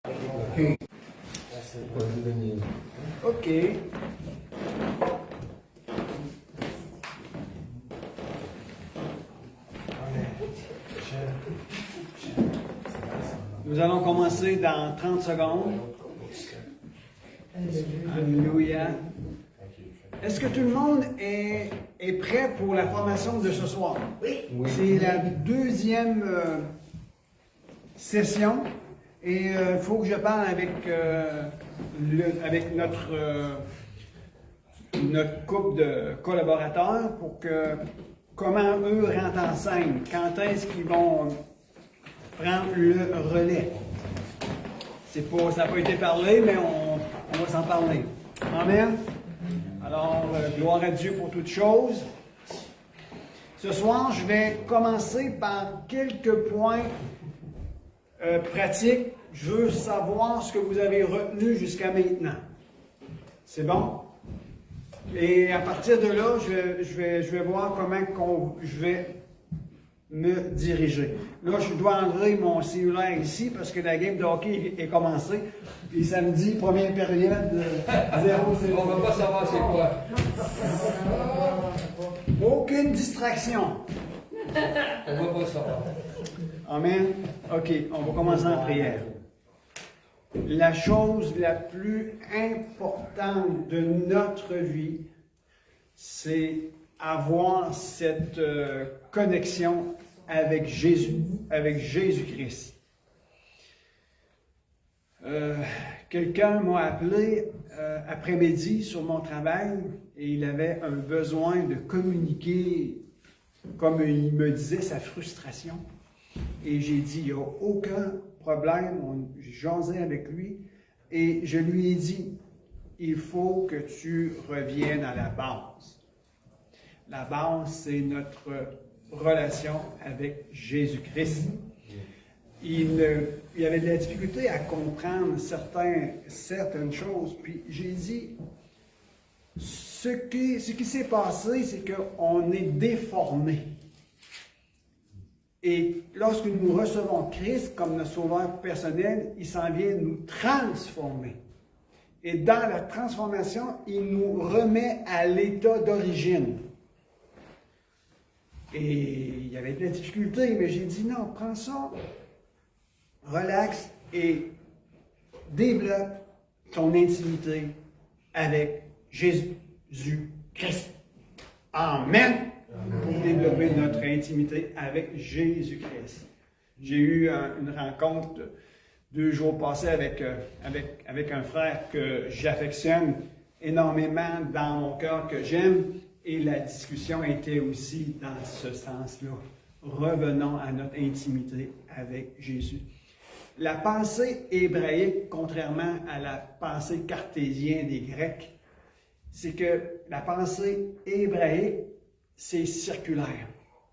OK. OK. Nous allons commencer dans 30 secondes. Alléluia. Est-ce que tout le monde est prêt pour la formation de ce soir? Oui. C'est la deuxième session et il faut que je parle avec notre couple de collaborateurs pour que comment eux rentrent en scène, quand est-ce qu'ils vont prendre le relais. Ça n'a pas été parlé, mais on va s'en parler. Amen. Alors, gloire à Dieu pour toutes choses. Ce soir, je vais commencer par quelques points pratiques. Je veux savoir ce que vous avez retenu jusqu'à maintenant. C'est bon? Et à partir de là, je vais voir comment je vais me diriger. Là, je dois enlever mon cellulaire ici parce que la game de hockey est commencée. Et samedi, première période, 0-0. On ne va pas savoir c'est quoi. Aucune distraction. On ne va pas savoir. Amen. OK, on va commencer en prière. La chose la plus importante de notre vie, c'est avoir cette connexion avec Jésus, avec Jésus-Christ. Quelqu'un m'a appelé après-midi sur mon travail et il avait un besoin de communiquer, comme il me disait, sa frustration. Et j'ai dit, il n'y a aucun problème, j'ai jasé avec lui et je lui ai dit, il faut que tu reviennes à la base. La base, c'est notre relation avec Jésus-Christ. Il avait de la difficulté à comprendre certaines choses. Puis j'ai dit, ce qui s'est passé, c'est qu'on est déformé. Et lorsque nous recevons Christ comme notre sauveur personnel, il s'en vient nous transformer. Et dans la transformation, il nous remet à l'état d'origine. Et il y avait de la difficulté, mais j'ai dit non, prends ça, relax et développe ton intimité avec Jésus-Christ. Amen. Pour développer notre intimité avec Jésus-Christ. J'ai eu une rencontre 2 jours passés avec un frère que j'affectionne énormément dans mon cœur, que j'aime, et la discussion était aussi dans ce sens-là. Revenons à notre intimité avec Jésus. La pensée hébraïque, contrairement à la pensée cartésienne des Grecs, c'est que la pensée hébraïque, c'est circulaire.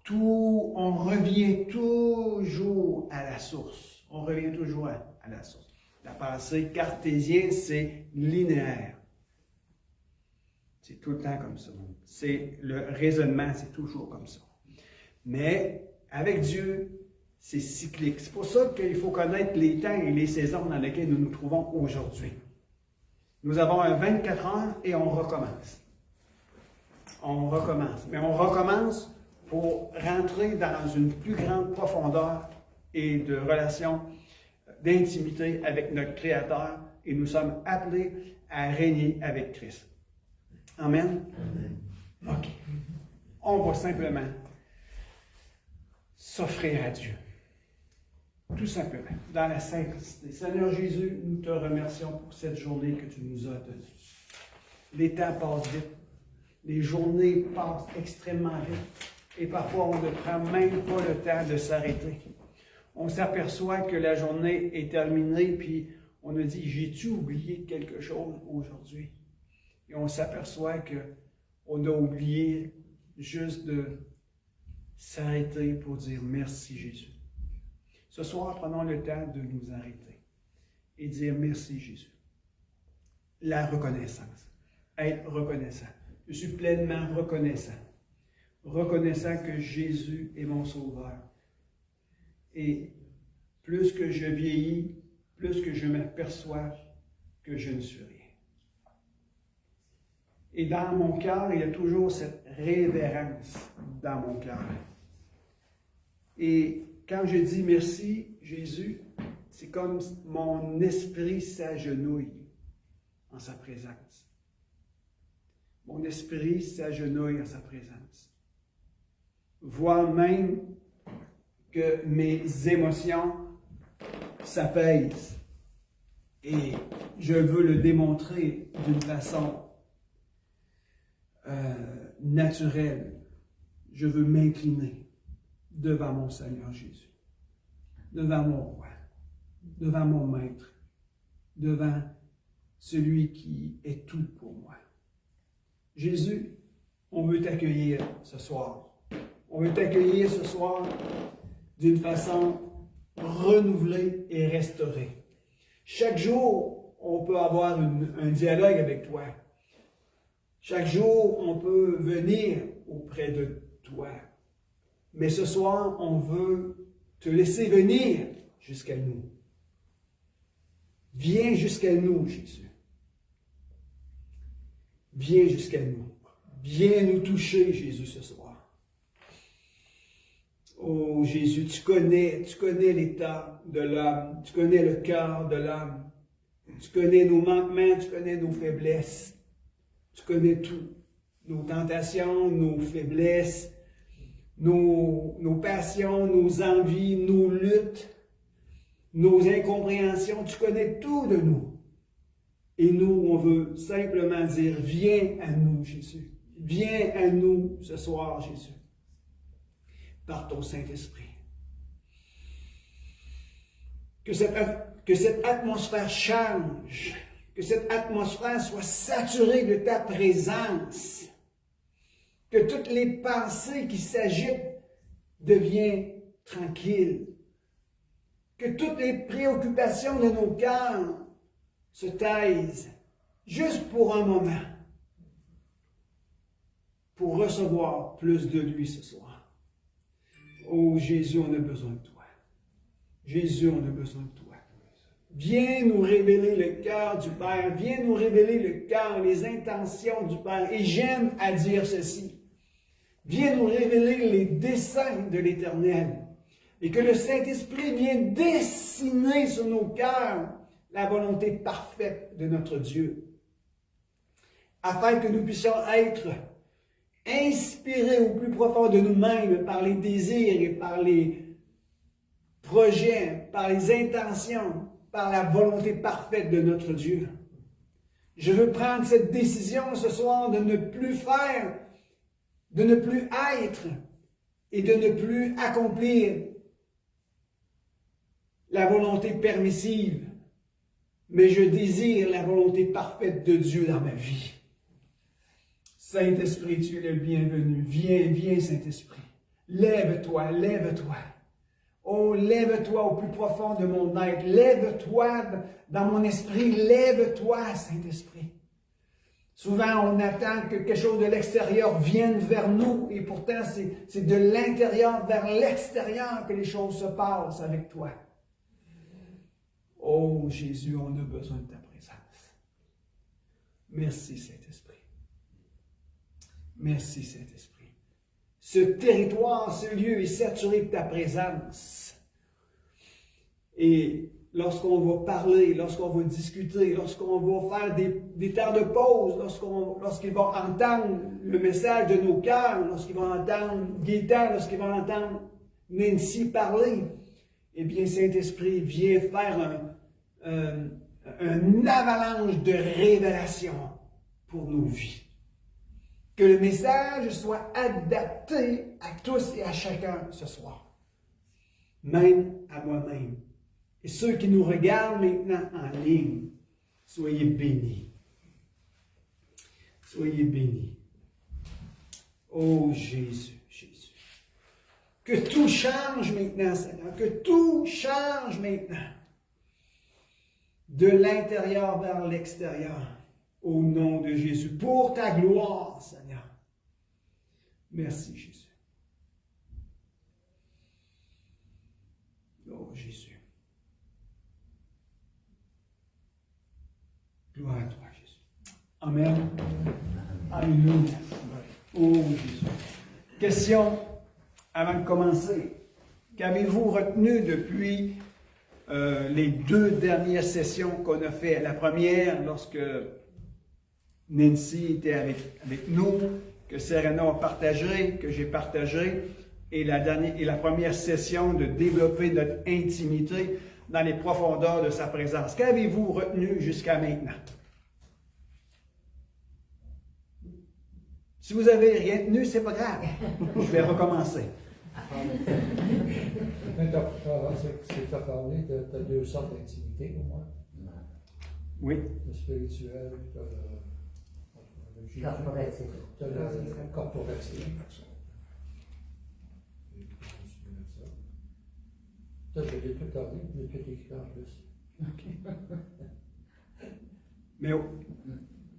On revient toujours à la source. On revient toujours à la source. La pensée cartésienne, c'est linéaire. C'est tout le temps comme ça. C'est le raisonnement, c'est toujours comme ça. Mais avec Dieu, c'est cyclique. C'est pour ça qu'il faut connaître les temps et les saisons dans lesquelles nous nous trouvons aujourd'hui. Nous avons un 24 heures et on recommence. On recommence. Mais on recommence pour rentrer dans une plus grande profondeur et de relation, d'intimité avec notre Créateur. Et nous sommes appelés à régner avec Christ. Amen? OK. On va simplement s'offrir à Dieu. Tout simplement, dans la simplicité. Seigneur Jésus, nous te remercions pour cette journée que tu nous as donnée. Les temps passent vite. Les journées passent extrêmement vite. Et parfois, on ne prend même pas le temps de s'arrêter. On s'aperçoit que la journée est terminée, puis on a dit, j'ai-tu oublié quelque chose aujourd'hui? Et on s'aperçoit qu'on a oublié juste de s'arrêter pour dire merci Jésus. Ce soir, prenons le temps de nous arrêter et dire merci Jésus. La reconnaissance. Être reconnaissant. Je suis pleinement reconnaissant. Reconnaissant que Jésus est mon sauveur. Et plus que je vieillis, plus que je m'aperçois que je ne suis rien. Et dans mon cœur, il y a toujours cette révérence dans mon cœur. Et quand je dis merci, Jésus, c'est comme mon esprit s'agenouille en sa présence. Mon esprit s'agenouille en sa présence. Voire même que mes émotions s'apaisent. Et je veux le démontrer d'une façon naturelle. Je veux m'incliner devant mon Seigneur Jésus, devant mon roi, devant mon maître, devant celui qui est tout pour moi. Jésus, on veut t'accueillir ce soir. On veut t'accueillir ce soir d'une façon renouvelée et restaurée. Chaque jour, on peut avoir un dialogue avec toi. Chaque jour, on peut venir auprès de toi. Mais ce soir, on veut te laisser venir jusqu'à nous. Viens jusqu'à nous, Jésus. Viens jusqu'à nous. Viens nous toucher, Jésus, ce soir. Oh, Jésus, tu connais l'état de l'homme. Tu connais le cœur de l'homme. Tu connais nos manquements, tu connais nos faiblesses. Tu connais tout. Nos tentations, nos faiblesses, nos passions, nos envies, nos luttes, nos incompréhensions. Tu connais tout de nous. Et nous, on veut simplement dire, viens à nous, Jésus. Viens à nous ce soir, Jésus, par ton Saint-Esprit. Que cette atmosphère change, que cette atmosphère soit saturée de ta présence, que toutes les pensées qui s'agitent deviennent tranquilles, que toutes les préoccupations de nos cœurs se taisent, juste pour un moment, pour recevoir plus de lui ce soir. Oh Jésus, on a besoin de toi. Jésus, on a besoin de toi. Viens nous révéler le cœur du Père. Viens nous révéler le cœur, les intentions du Père. Et j'aime à dire ceci. Viens nous révéler les desseins de l'Éternel. Et que le Saint-Esprit vienne dessiner sur nos cœurs la volonté parfaite de notre Dieu. Afin que nous puissions être inspirés au plus profond de nous-mêmes par les désirs et par les projets, par les intentions, par la volonté parfaite de notre Dieu. Je veux prendre cette décision ce soir de ne plus faire, de ne plus être et de ne plus accomplir la volonté permissive, mais je désire la volonté parfaite de Dieu dans ma vie. Saint-Esprit, tu es le bienvenu. Viens, viens, Saint-Esprit. Lève-toi, lève-toi. Oh, lève-toi au plus profond de mon être. Lève-toi dans mon esprit. Lève-toi, Saint-Esprit. Souvent, on attend que quelque chose de l'extérieur vienne vers nous. Et pourtant, c'est de l'intérieur vers l'extérieur que les choses se passent avec toi. Oh, Jésus, on a besoin de ta présence. Merci, Saint-Esprit. Merci, Saint-Esprit. Ce territoire, ce lieu est saturé de ta présence. Et lorsqu'on va parler, lorsqu'on va discuter, lorsqu'on va faire des temps de pause, lorsqu'ils vont entendre le message de nos cœurs, lorsqu'ils vont entendre Gaétan, lorsqu'ils vont entendre Nancy parler, eh bien, Saint-Esprit, viens faire un avalanche de révélation pour nos vies. Que le message soit adapté à tous et à chacun ce soir. Même à moi-même. Et ceux qui nous regardent maintenant en ligne, soyez bénis. Soyez bénis. Oh Jésus, Jésus. Que tout change maintenant, Seigneur. Que tout change maintenant. De l'intérieur vers l'extérieur. Au nom de Jésus, pour ta gloire, Seigneur. Merci, Jésus. Oh, Jésus. Gloire à toi, Jésus. Amen. Alléluia. Oh, Jésus. Question avant de commencer. Qu'avez-vous retenu depuis les 2 dernières sessions qu'on a fait? La première, lorsque Nancy était avec nous, que Serena a partagé, que j'ai partagé, et la première session de développer notre intimité dans les profondeurs de sa présence. Qu'avez-vous retenu jusqu'à maintenant? Si vous n'avez rien tenu, c'est pas grave. Je vais recommencer. Tu as parlé de 2 sortes d'intimité au moins. Oui. Le spirituel, tu as le Corporatif. Tu as le corporatif. Ça, je l'ai tout parlé, je l'ai tout écrit en plus. OK. Mais,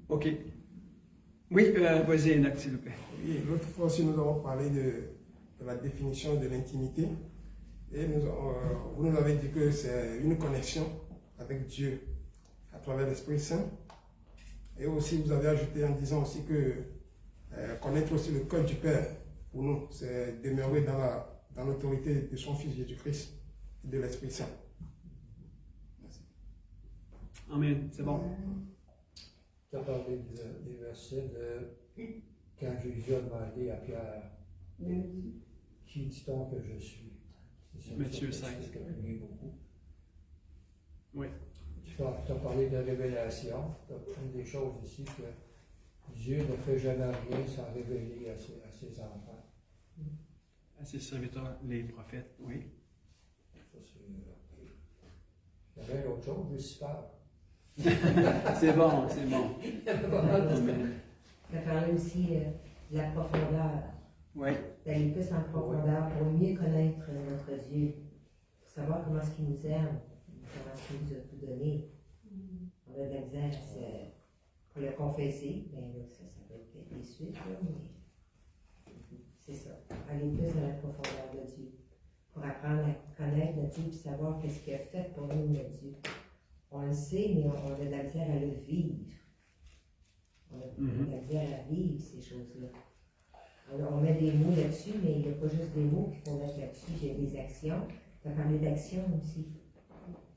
OK. Oui, vas-y, Enoch, s'il vous plaît. Oui, l'autre fois aussi, nous avons parlé de la définition de l'intimité. Et vous nous avez dit que c'est une connexion avec Dieu à travers l'Esprit Saint. Et aussi, vous avez ajouté en disant aussi que connaître aussi le cœur du Père, pour nous, c'est demeurer dans l'autorité de son Fils Jésus-Christ et de l'Esprit Saint. Merci. Amen. C'est bon. Tu as parlé des versets de quand Jésus a demandé à Pierre, qui dit-on que je suis? Matthieu 16. C'est ce que j'ai beaucoup. Oui. Tu as parlé de révélation. Tu as pris des choses ici que Dieu ne fait jamais rien sans révéler à ses enfants. À ses serviteurs, les prophètes, oui. Ça, il y avait autre chose, Lucifer. C'est bon, c'est bon. Amen. Tu as parlé aussi de la profondeur, Oui. d'aller plus en profondeur pour mieux connaître notre Dieu, pour savoir comment est-ce qu'il nous aime, comment est-ce qu'il nous a tout donné. On a de la misère pour le confesser, mais là, ça peut être des suites, là, mais c'est ça. Aller plus dans la profondeur de Dieu, pour apprendre à connaître notre Dieu et savoir qu'est-ce qu'il a fait pour nous, notre Dieu. On le sait, mais on a de la misère à le vivre. On a de la misère à vivre ces choses-là. Alors, on met des mots là-dessus, mais il n'y a pas juste des mots qu'il faut mettre là-dessus, il y a des actions. Tu as parlé d'action aussi.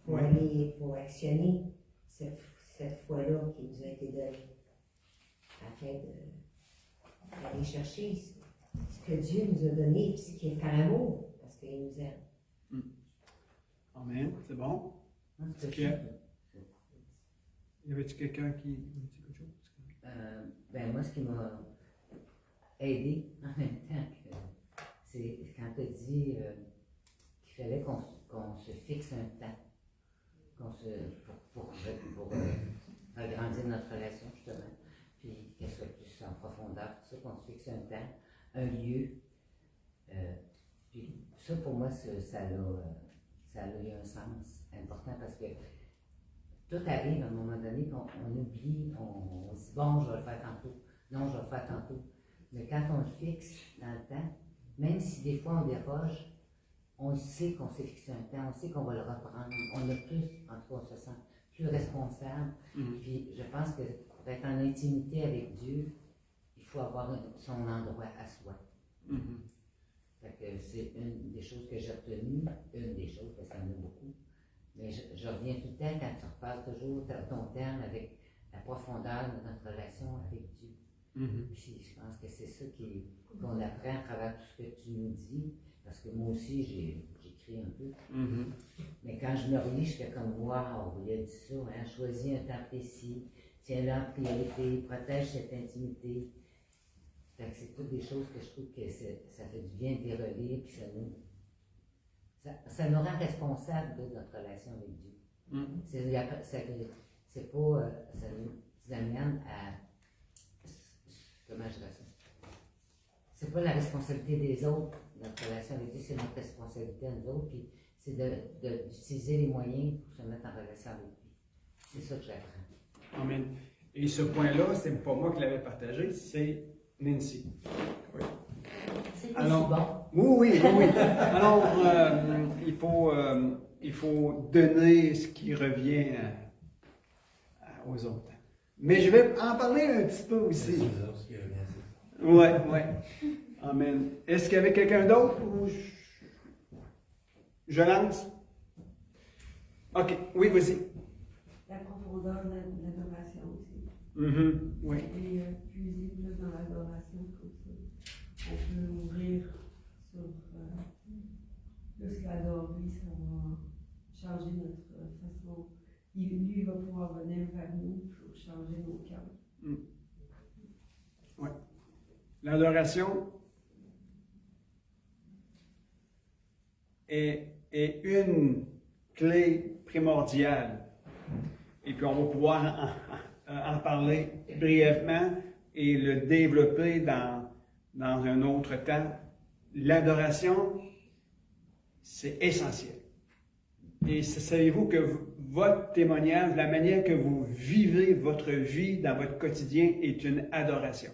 Il faut actionner cette foi-là qui nous a été donnée, afin d'aller chercher ce que Dieu nous a donné, et ce qui est par amour, parce qu'il nous aime. Amen. C'est bon. Est-ce que... Y avait-tu quelqu'un qui dit quelque chose? Ben moi, ce qui m'a aidé en même temps, c'est quand tu as dit qu'il fallait qu'on se fixe un temps, pour agrandir notre relation, justement, puis qu'elle soit plus en profondeur, tout ça, qu'on se fixe un temps, un lieu. Puis ça, pour moi, ça a eu un sens important parce que tout arrive à un moment donné qu'on oublie, on se dit bon, je vais le faire tantôt, non, je vais le faire tantôt. Mais quand on le fixe dans le temps, même si des fois on déroge, on sait qu'on s'est fixé un temps, on sait qu'on va le reprendre, on a plus, en tout cas on se sent plus responsable. Puis je pense que pour être en intimité avec Dieu, il faut avoir son endroit à soi. Fait que c'est une des choses que j'ai retenues, une des choses, parce qu'il y en a beaucoup. Mais je reviens tout le temps quand tu reparles toujours ton terme avec la profondeur de notre relation avec Dieu. Puis je pense que c'est ça qu'on apprend à travers tout ce que tu nous dis, parce que moi aussi j'écris un peu. Mais quand je me relis, je fais comme waouh, il a dit ça, hein, choisis un temps précis, tiens-le en priorité, protège cette intimité. Fait que c'est toutes des choses que je trouve que ça fait du bien de les relire, puis ça nous rend responsables de notre relation avec Dieu. C'est pas, ça nous amène à, comment je dirais ça? C'est pas la responsabilité des autres, notre relation avec Dieu, c'est notre responsabilité à nous autres, puis c'est d'utiliser les moyens pour se mettre en relation avec lui. C'est ça que j'apprends. Amen. Et ce point-là, c'est pas moi qui l'avais partagé, c'est Nancy. Oui. C'est Alors, bon. Oui. Alors, il faut donner ce qui revient aux autres. Mais je vais en parler un petit peu aussi. Oui, oui. Amen. Est-ce qu'il y avait quelqu'un d'autre ou je lance? OK. Oui, vas-y. La profondeur de l'adoration aussi. Oui. Et puiser plus dans l'adoration comme ça. On peut ouvrir sur plus l'adorer, ça va changer notre façon. Lui, il va pouvoir venir vers nous pour changer nos cœurs. Oui. L'adoration est une clé primordiale. Et puis on va pouvoir en parler brièvement et le développer dans un autre temps. L'adoration, c'est essentiel. Et savez-vous que votre témoignage, la manière que vous vivez votre vie dans votre quotidien est une adoration.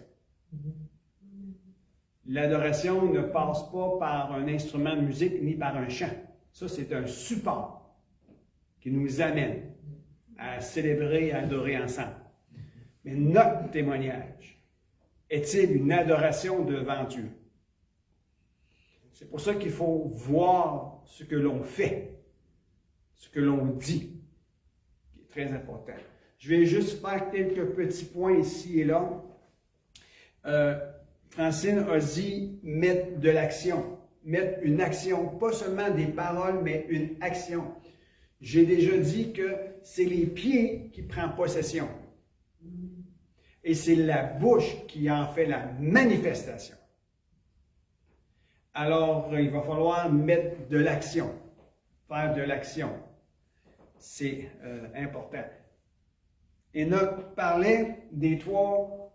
L'adoration ne passe pas par un instrument de musique ni par un chant. Ça, c'est un support qui nous amène à célébrer et à adorer ensemble. Mais notre témoignage est-il une adoration devant Dieu? C'est pour ça qu'il faut voir ce que l'on fait, ce que l'on dit, qui est très important. Je vais juste faire quelques petits points ici et là. Francine a dit mettre de l'action, mettre une action, pas seulement des paroles, mais une action. J'ai déjà dit que c'est les pieds qui prennent possession. Et c'est la bouche qui en fait la manifestation. Alors, il va falloir mettre de l'action, faire de l'action. C'est important. Enoch parlait les trois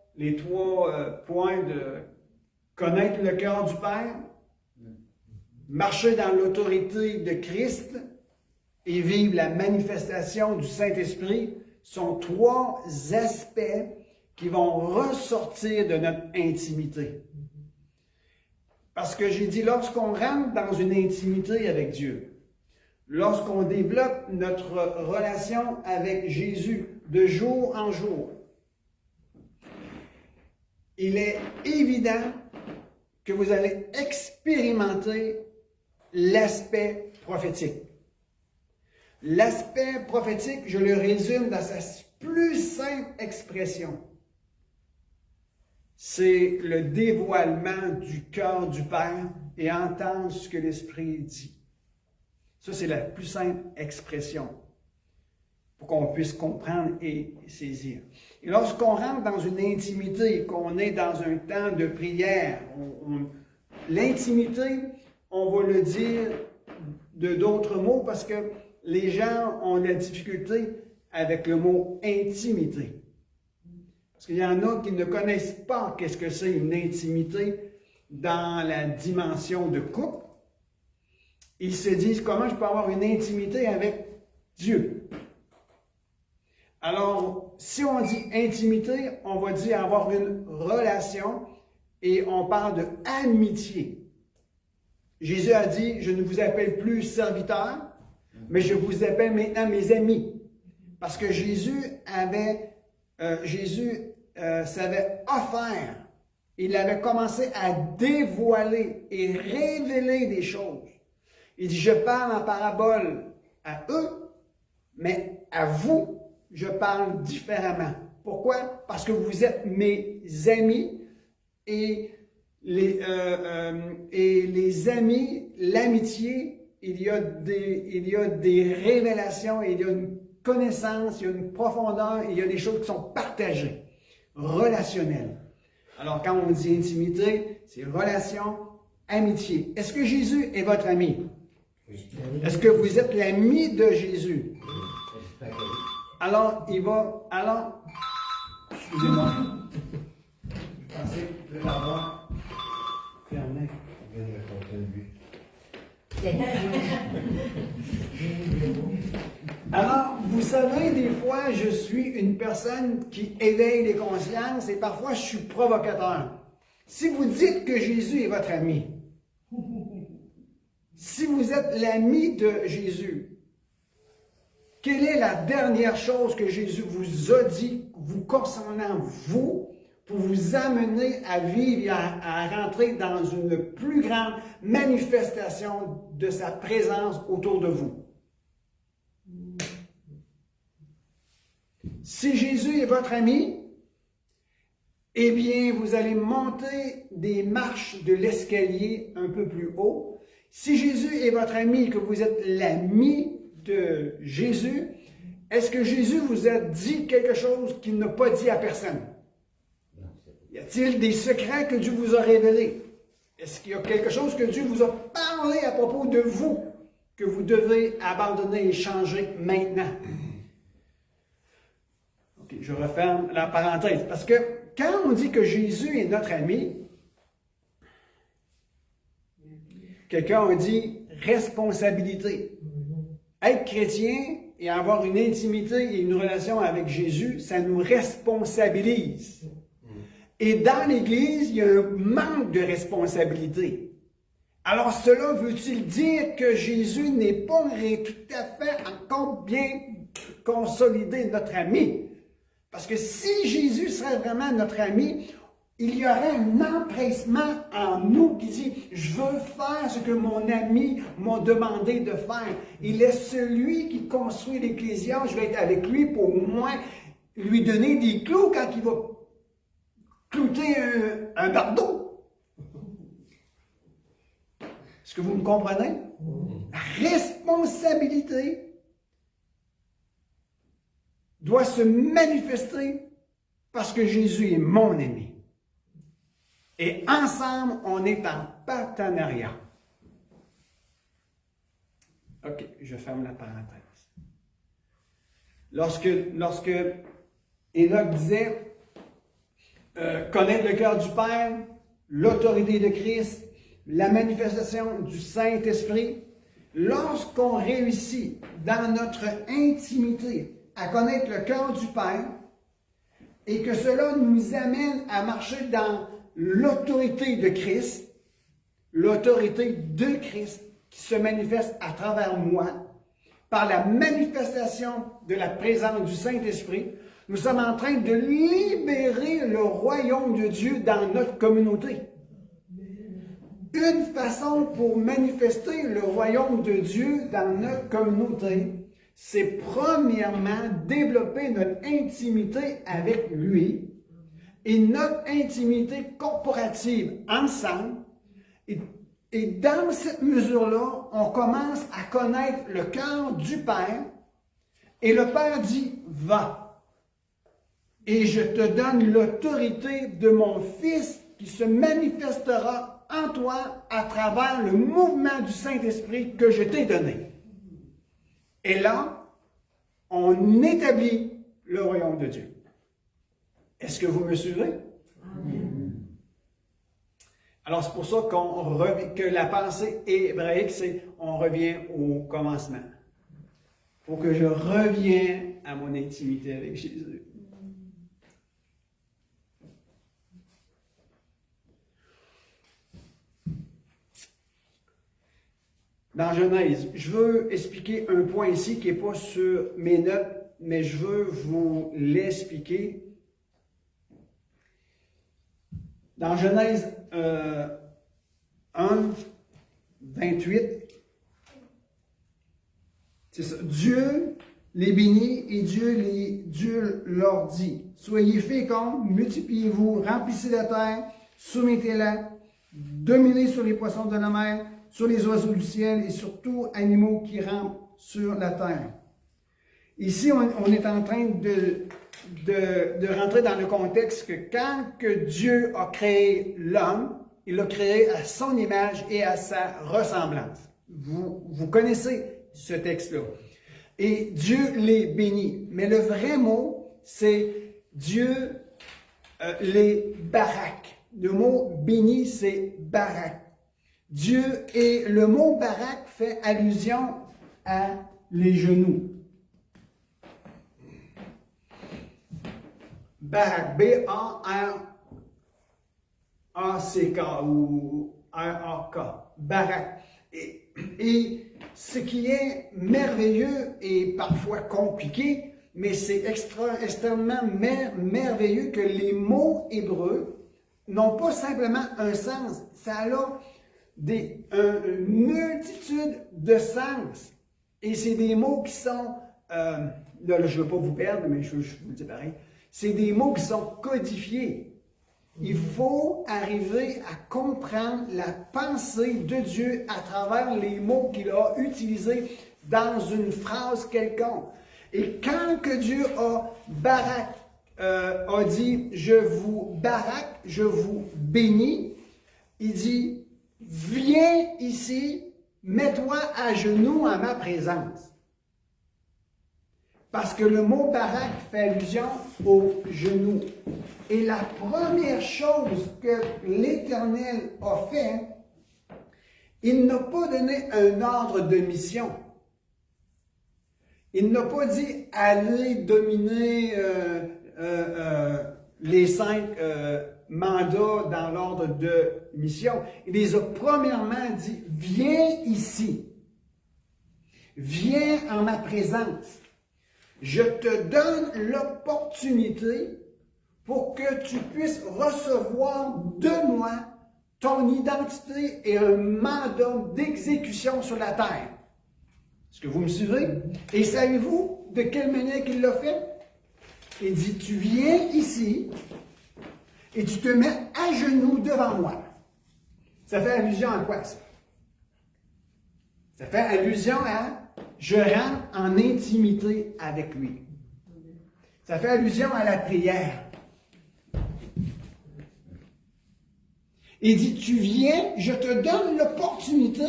points de connaître le cœur du Père, marcher dans l'autorité de Christ et vivre la manifestation du Saint-Esprit sont trois aspects qui vont ressortir de notre intimité. Parce que j'ai dit, lorsqu'on rentre dans une intimité avec Dieu, lorsqu'on développe notre relation avec Jésus de jour en jour, il est évident que vous allez expérimenter l'aspect prophétique. L'aspect prophétique, je le résume dans sa plus simple expression. C'est le dévoilement du cœur du Père et entendre ce que l'Esprit dit. Ça, c'est la plus simple expression pour qu'on puisse comprendre et saisir. Et lorsqu'on rentre dans une intimité, qu'on est dans un temps de prière, l'intimité, on va le dire de d'autres mots parce que les gens ont de la difficulté avec le mot intimité. Parce qu'il y en a qui ne connaissent pas qu'est-ce que c'est une intimité dans la dimension de couple. Ils se disent, comment je peux avoir une intimité avec Dieu? Alors, si on dit intimité, on va dire avoir une relation et on parle de amitié. Jésus a dit, je ne vous appelle plus serviteurs, mais je vous appelle maintenant mes amis. Parce que Jésus s'avait offert. Il avait commencé à dévoiler et révéler des choses. Il dit, je parle en parabole à eux, mais à vous, je parle différemment. Pourquoi? Parce que vous êtes mes amis et les amis, l'amitié, il y a des révélations, il y a une connaissance, il y a une profondeur, il y a des choses qui sont partagées, relationnelles. Alors, quand on dit intimité, c'est relation, amitié. Est-ce que Jésus est votre ami? Oui. Est-ce que vous êtes l'ami de Jésus? Alors, excusez-moi. Je pensais de l'avoir fermé. Alors, vous savez, des fois, je suis une personne qui éveille les consciences et parfois je suis provocateur. Si vous dites que Jésus est votre ami, si vous êtes l'ami de Jésus, Quelle est la dernière chose que Jésus vous a dit, vous concernant vous, pour vous amener à vivre et à rentrer dans une plus grande manifestation de sa présence autour de vous? Si Jésus est votre ami, eh bien, vous allez monter des marches de l'escalier un peu plus haut. Si Jésus est votre ami et que vous êtes l'ami de Jésus, est-ce que Jésus vous a dit quelque chose qu'il n'a pas dit à personne? Y a-t-il des secrets que Dieu vous a révélés? Est-ce qu'il y a quelque chose que Dieu vous a parlé à propos de vous que vous devez abandonner et changer maintenant? Ok, je referme la parenthèse parce que quand on dit que Jésus est notre ami, quelqu'un a dit responsabilité. Être chrétien et avoir une intimité et une relation avec Jésus, ça nous responsabilise. Et dans l'Église, il y a un manque de responsabilité. Alors cela veut-il dire que Jésus n'est pas tout à fait encore bien consolidé notre ami? Parce que si Jésus serait vraiment notre ami, il y aurait un empressement en nous qui dit « Je veux faire ce que mon ami m'a demandé de faire. Il est celui qui construit l'Ecclésia. Je vais être avec lui pour au moins lui donner des clous quand il va clouter un bardeau. » Est-ce que vous me comprenez? La responsabilité doit se manifester parce que Jésus est mon ami. Et ensemble, on est en partenariat. OK, je ferme la parenthèse. Lorsque Enoch disait connaître le cœur du Père, l'autorité de Christ, la manifestation du Saint-Esprit, lorsqu'on réussit dans notre intimité à connaître le cœur du Père et que cela nous amène à marcher dans l'autorité de Christ qui se manifeste à travers moi, par la manifestation de la présence du Saint-Esprit, nous sommes en train de libérer le royaume de Dieu dans notre communauté. Une façon pour manifester le royaume de Dieu dans notre communauté, c'est premièrement développer notre intimité avec lui et notre intimité corporative ensemble. Et dans cette mesure-là, on commence à connaître le cœur du Père et le Père dit « Va, et je te donne l'autorité de mon Fils qui se manifestera en toi à travers le mouvement du Saint-Esprit que je t'ai donné. » Et là, on établit le royaume de Dieu. Est-ce que vous me suivez? Amen. Alors, c'est pour ça que la pensée hébraïque, c'est on revient au commencement. Il faut que je revienne à mon intimité avec Jésus. Dans Genèse, je veux expliquer un point ici qui n'est pas sur mes notes, mais je veux vous l'expliquer. Dans Genèse 1, 28, c'est ça. Dieu les bénit et Dieu leur dit, « Soyez féconds, multipliez-vous, remplissez la terre, soumettez-la, dominez sur les poissons de la mer, sur les oiseaux du ciel et sur tous animaux qui rampent sur la terre. » Ici, on est en train de rentrer dans le contexte que quand que Dieu a créé l'homme, il l'a créé à son image et à sa ressemblance. Vous connaissez ce texte-là. Et Dieu les bénit. Mais le vrai mot, c'est Dieu les barak. Le mot béni, c'est barak. Dieu, et le mot barak fait allusion à les genoux. Barak, B-A-R-A-C-K ou R-A-K. Barak. Et ce qui est merveilleux et parfois compliqué, mais c'est extrêmement merveilleux que les mots hébreux n'ont pas simplement un sens, ça a une multitude de sens. Et c'est des mots qui sont, là je ne veux pas vous perdre, mais je vous le dis pareil, c'est des mots qui sont codifiés. Il faut arriver à comprendre la pensée de Dieu à travers les mots qu'il a utilisés dans une phrase quelconque. Et quand que Dieu a dit « je vous baraque, je vous bénis », il dit « viens ici, mets-toi à genoux en ma présence ». Parce que le mot barak fait allusion au genou. Et la première chose que l'Éternel a fait, il n'a pas donné un ordre de mission. Il n'a pas dit allez dominer les 5 mandats dans l'ordre de mission. Il les a premièrement dit viens ici. Viens en ma présence. Je te donne l'opportunité pour que tu puisses recevoir de moi ton identité et un mandat d'exécution sur la terre. Est-ce que vous me suivez? Et savez-vous de quelle manière qu'il l'a fait? Il dit, tu viens ici et tu te mets à genoux devant moi. Ça fait allusion à quoi ça? Ça fait allusion à je rentre en intimité avec lui. Ça fait allusion à la prière. Il dit, tu viens, je te donne l'opportunité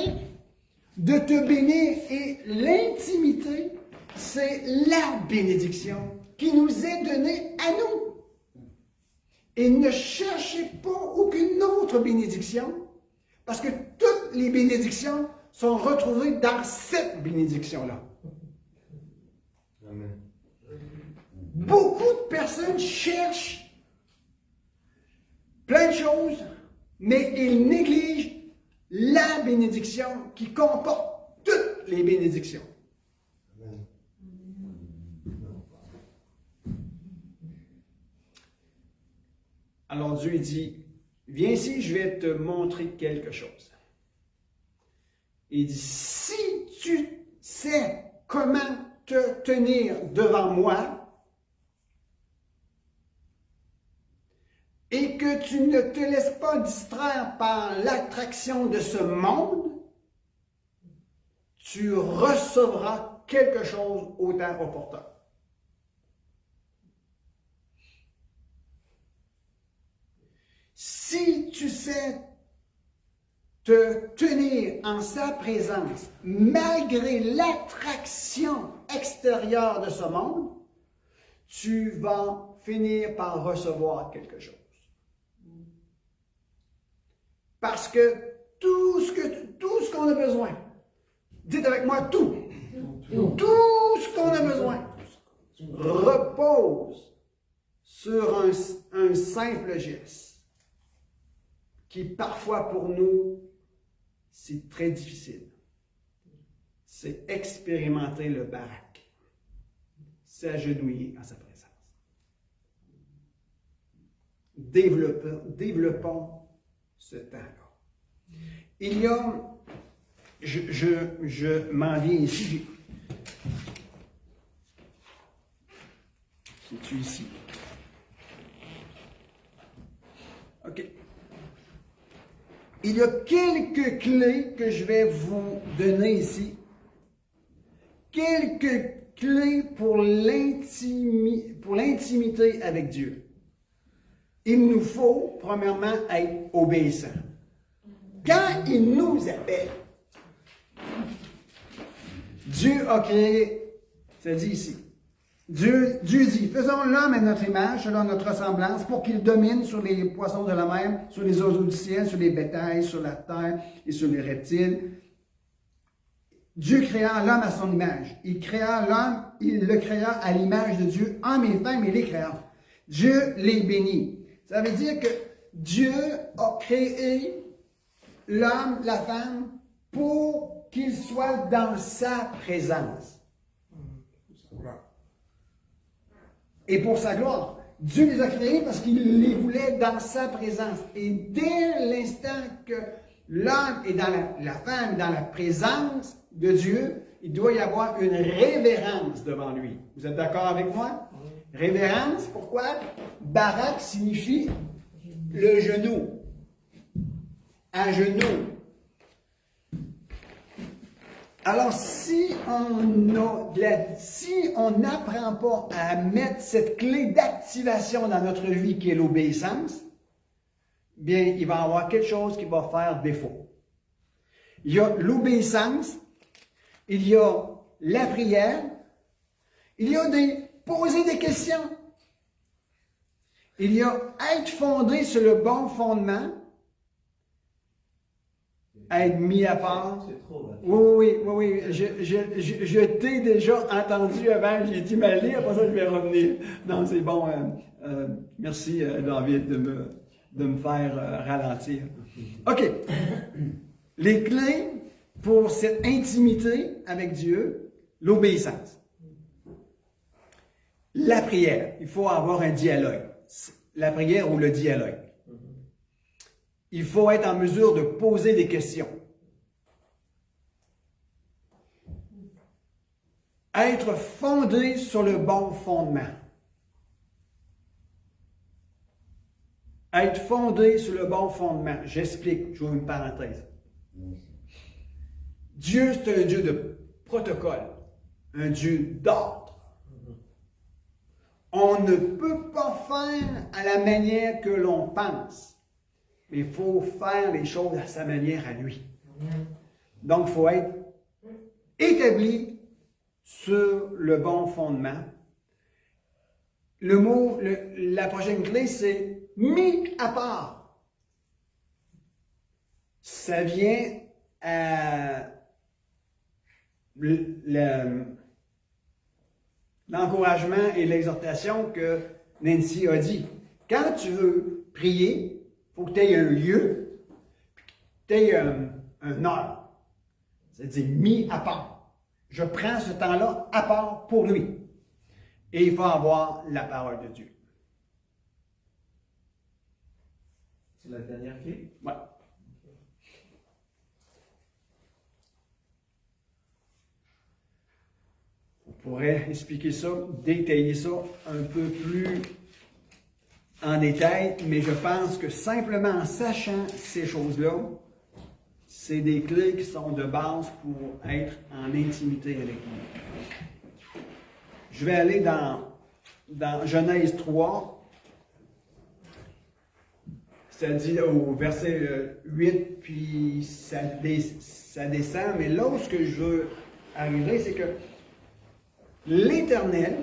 de te bénir. Et l'intimité, c'est la bénédiction qui nous est donnée à nous. Et ne cherchez pas aucune autre bénédiction, parce que toutes les bénédictions sont retrouvées dans cette bénédiction-là. Amen. Beaucoup de personnes cherchent plein de choses, mais ils négligent la bénédiction qui comporte toutes les bénédictions. Amen. Alors Dieu dit, viens ici, je vais te montrer quelque chose. Il dit, si tu sais comment te tenir devant moi, et que tu ne te laisses pas distraire par l'attraction de ce monde, tu recevras quelque chose au temps opportun. Si tu sais te tenir en sa présence, malgré l'attraction extérieure de ce monde, tu vas finir par recevoir quelque chose. Parce que tout ce qu'on a besoin, dites avec moi tout ce qu'on a besoin repose sur un simple geste qui parfois pour nous, c'est très difficile. C'est expérimenter le barak, s'agenouiller en sa présence. Développons ce temps-là. Il y a, je m'en viens ici, c'est-tu ici? OK. Il y a quelques clés que je vais vous donner ici. Quelques clés pour l'intimité avec Dieu. Il nous faut, premièrement, être obéissant. Quand il nous appelle, Dieu a créé, ça dit ici, Dieu dit, faisons l'homme à notre image, selon notre ressemblance, pour qu'il domine sur les poissons de la mer, sur les oiseaux du ciel, sur les bétails, sur la terre et sur les reptiles. Dieu créa l'homme à son image. Il créa l'homme, il le créa à l'image de Dieu, hommes et femmes, il les créa. Dieu les bénit. Ça veut dire que Dieu a créé l'homme, la femme, pour qu'ils soient dans sa présence. Voilà. Et pour sa gloire. Dieu les a créés parce qu'il les voulait dans sa présence. Et dès l'instant que l'homme est dans la femme, dans la présence de Dieu, il doit y avoir une révérence devant lui. Vous êtes d'accord avec moi? Révérence, pourquoi? Barak signifie le genou. Un genou. Alors, si on n'apprend pas à mettre cette clé d'activation dans notre vie qui est l'obéissance, bien, il va y avoir quelque chose qui va faire défaut. Il y a l'obéissance, il y a la prière, il y a poser des questions, il y a être fondé sur le bon fondement, être mis à part. C'est trop, là. Oui. Je t'ai déjà entendu avant, j'ai dit ma lit, après ça je vais revenir. Non, c'est bon. Merci David de me faire ralentir. OK. Les clés pour cette intimité avec Dieu, l'obéissance. La prière. Il faut avoir un dialogue. La prière ou le dialogue. Il faut être en mesure de poser des questions. Être fondé sur le bon fondement. Être fondé sur le bon fondement. J'explique, j'ouvre une parenthèse. Dieu, c'est un Dieu de protocole, un Dieu d'ordre. On ne peut pas faire à la manière que l'on pense. Mais il faut faire les choses à sa manière à lui. Donc, il faut être établi sur le bon fondement. Le mot, la prochaine clé, c'est mis à part. Ça vient à l'encouragement et l'exhortation que Nancy a dit. Quand tu veux prier, il faut que tu aies un lieu, que tu aies un heure. C'est-à-dire mis à part. Je prends ce temps-là à part pour lui. Et il faut avoir la parole de Dieu. C'est la dernière clé? Ouais. On pourrait expliquer ça, détailler ça un peu plus en détail, mais je pense que simplement en sachant ces choses-là, c'est des clés qui sont de base pour être en intimité avec lui. Je vais aller dans Genèse 3, ça dit au verset 8, puis ça descend, mais là où ce que je veux arriver, c'est que l'Éternel,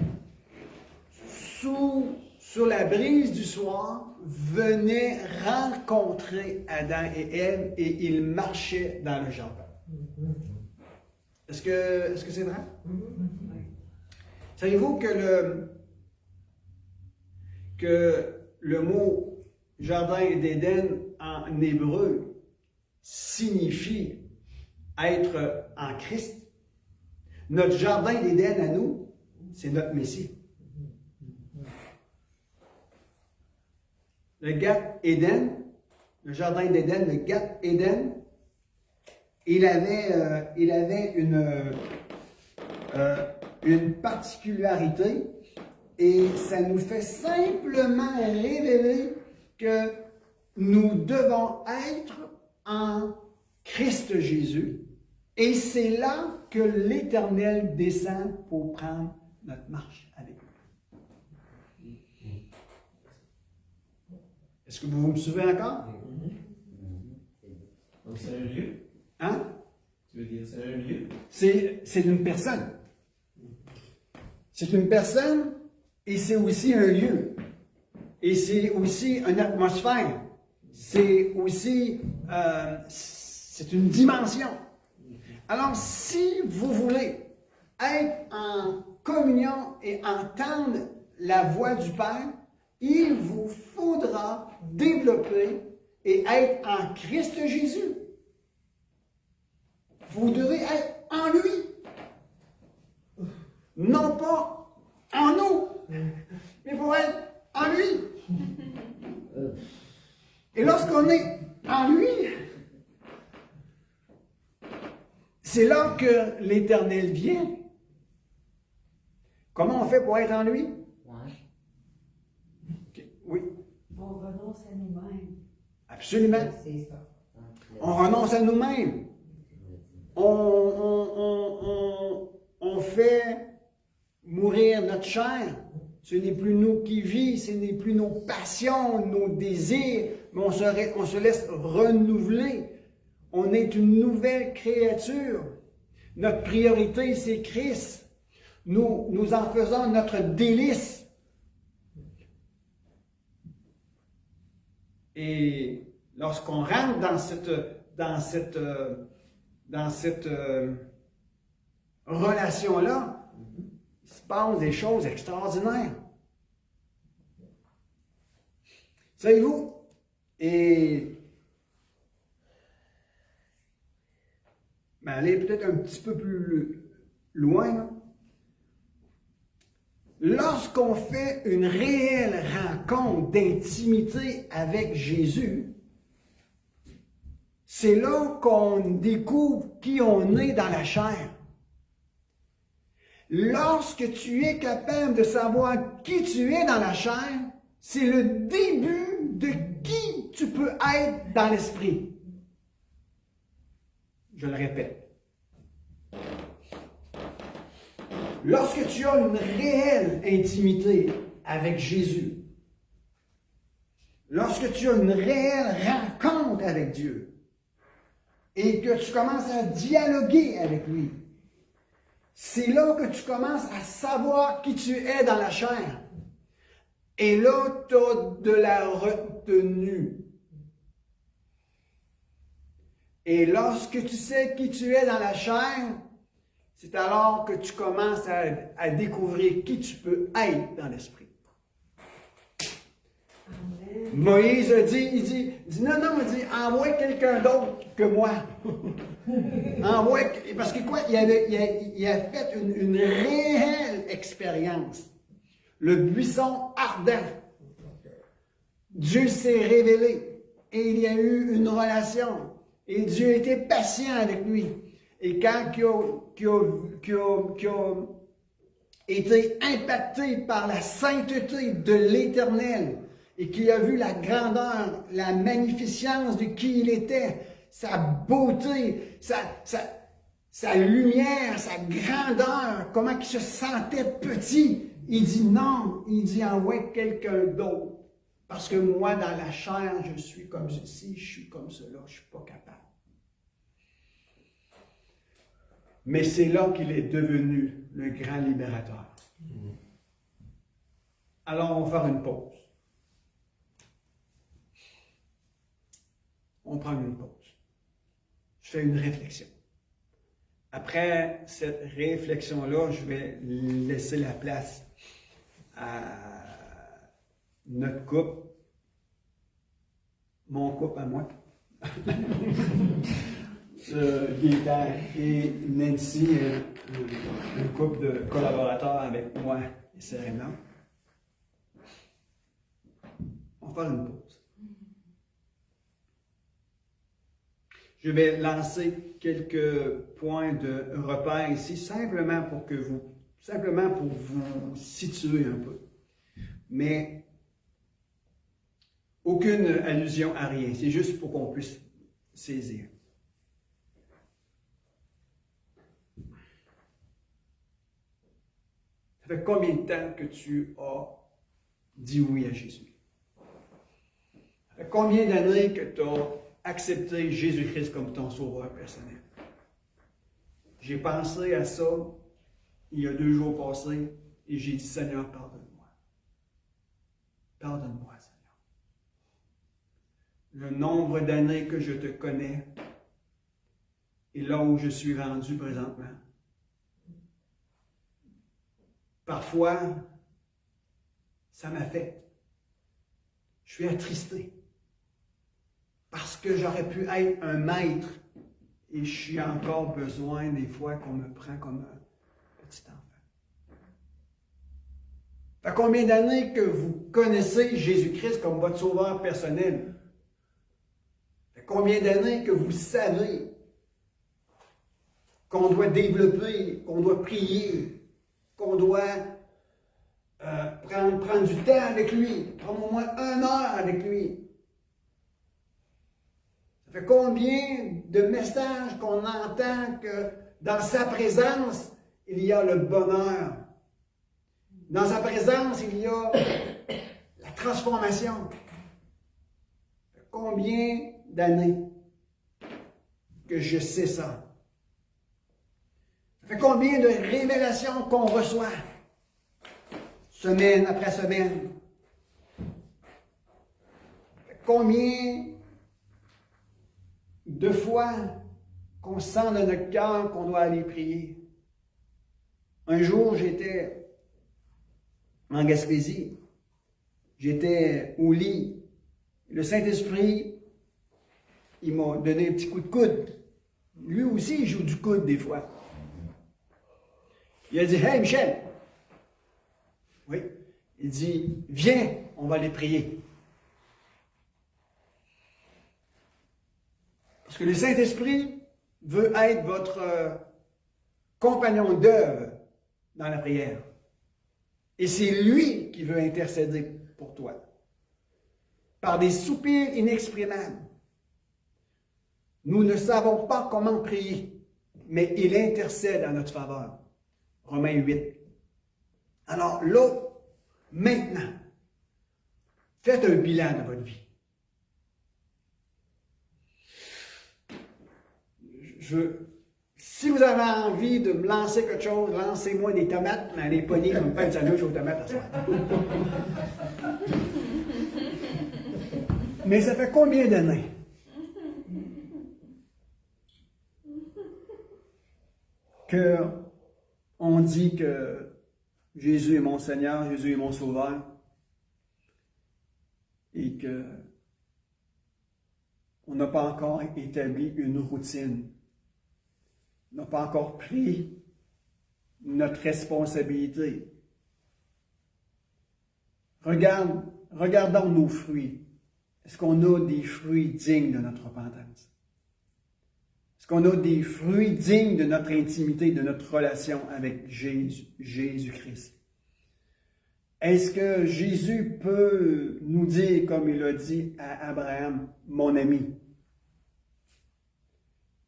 sur la brise du soir, venait rencontrer Adam et Ève et ils marchaient dans le jardin. Est-ce que c'est vrai? Savez-vous que le mot jardin d'Éden en hébreu signifie être en Christ? Notre jardin d'Éden à nous, c'est notre Messie. Le Gat Éden, le jardin d'Éden, le Gat Éden, il avait une particularité et ça nous fait simplement révéler que nous devons être en Christ Jésus et c'est là que l'Éternel descend pour prendre notre marche avec nous. Est-ce que vous me suivez encore? Donc c'est un lieu? Hein? Tu veux dire c'est un lieu? C'est une personne. C'est une personne et c'est aussi un lieu. Et c'est aussi une atmosphère. C'est aussi c'est une dimension. Alors, si vous voulez être en communion et entendre la voix du Père, il vous faudra développer et être en Christ Jésus. Vous devez être en lui. Non pas en nous, mais il faut être en lui. Et lorsqu'on est en lui, c'est là que l'Éternel vient. Comment on fait pour être en lui? Ouais. Ok, oui, On renonce à nous-mêmes. absolument. C'est ça. On renonce à nous-mêmes. On fait mourir notre chair. Ce n'est plus nous qui vit, ce n'est plus nos passions, nos désirs, mais on se laisse renouveler. On est une nouvelle créature. Notre priorité, c'est Christ. Nous en faisons notre délice. Et lorsqu'on rentre dans cette relation-là, il se passe des choses extraordinaires. Savez-vous? Et aller peut-être un petit peu plus loin, là. Lorsqu'on fait une réelle rencontre d'intimité avec Jésus, c'est là qu'on découvre qui on est dans la chair. Lorsque tu es capable de savoir qui tu es dans la chair, c'est le début de qui tu peux être dans l'esprit. Je le répète. Lorsque tu as une réelle intimité avec Jésus, lorsque tu as une réelle rencontre avec Dieu, et que tu commences à dialoguer avec lui, c'est là que tu commences à savoir qui tu es dans la chair. Et là, tu as de la retenue. Et lorsque tu sais qui tu es dans la chair, c'est alors que tu commences à découvrir qui tu peux être dans l'esprit. Amen. Moïse a dit, il dit non, il dit, envoie quelqu'un d'autre que moi. Parce que quoi, il a fait une réelle expérience. Le buisson ardent. Dieu s'est révélé et il y a eu une relation. Et Dieu était patient avec lui. Et quand il a été impacté par la sainteté de l'Éternel et qu'il a vu la grandeur, la magnificence de qui il était, sa beauté, sa lumière, sa grandeur, comment il se sentait petit, il dit non, il dit envoie quelqu'un d'autre. Parce que moi, dans la chair, je suis comme ceci, je suis comme cela, je ne suis pas capable. Mais c'est là qu'il est devenu le grand libérateur. Alors, on va faire une pause. On prend une pause. Je fais une réflexion. Après cette réflexion-là, je vais laisser la place à notre couple, mon couple à moi. Gaëtan et Nancy, un couple de collaborateurs avec moi et Serena. On va faire une pause. Je vais lancer quelques points de repère ici, simplement pour vous situer un peu. Mais aucune allusion à rien, c'est juste pour qu'on puisse saisir. Ça fait combien de temps que tu as dit oui à Jésus? Ça fait combien d'années que tu as accepté Jésus-Christ comme ton sauveur personnel? J'ai pensé à ça il y a 2 jours passés et j'ai dit, Seigneur, pardonne-moi. Pardonne-moi, Seigneur. Le nombre d'années que je te connais et là où je suis rendu présentement. Parfois, ça m'affecte. Je suis attristé. Parce que j'aurais pu être un maître Et j'ai encore besoin des fois qu'on me prend comme un petit enfant. Ça fait combien d'années que vous connaissez Jésus-Christ comme votre sauveur personnel? Ça fait combien d'années que vous savez qu'on doit développer, qu'on doit prier, qu'on doit prendre du temps avec lui, prendre au moins 1 heure avec lui? Ça fait combien de messages qu'on entend que dans sa présence, il y a le bonheur. Dans sa présence, il y a la transformation. Ça fait combien d'années que je sais ça? Ça fait combien de révélations qu'on reçoit, semaine après semaine? Ça fait combien de fois qu'on sent dans notre cœur qu'on doit aller prier? Un jour, j'étais en Gaspésie. J'étais au lit. Le Saint-Esprit, il m'a donné un petit coup de coude. Lui aussi, il joue du coude des fois. Il a dit, « Hey, Michel! » Oui. Il dit, « Viens, on va aller prier. » Parce que le Saint-Esprit veut être votre compagnon d'œuvre dans la prière. Et c'est lui qui veut intercéder pour toi. Par des soupirs inexprimables. Nous ne savons pas comment prier, mais il intercède en notre faveur. Romains 8. Alors là, maintenant, faites un bilan de votre vie. Si vous avez envie de me lancer quelque chose, lancez-moi des tomates, mais les poignées, comme pas une sandwich aux tomates à soir. Mais ça fait combien d'années qu'on dit que Jésus est mon Seigneur, Jésus est mon Sauveur, et que on n'a pas encore établi une routine, on n'a pas encore pris notre responsabilité. Regardons nos fruits. Est-ce qu'on a des fruits dignes de notre repentance? Est-ce qu'on a des fruits dignes de notre intimité, de notre relation avec Jésus-Christ? Est-ce que Jésus peut nous dire, comme il a dit à Abraham, mon ami?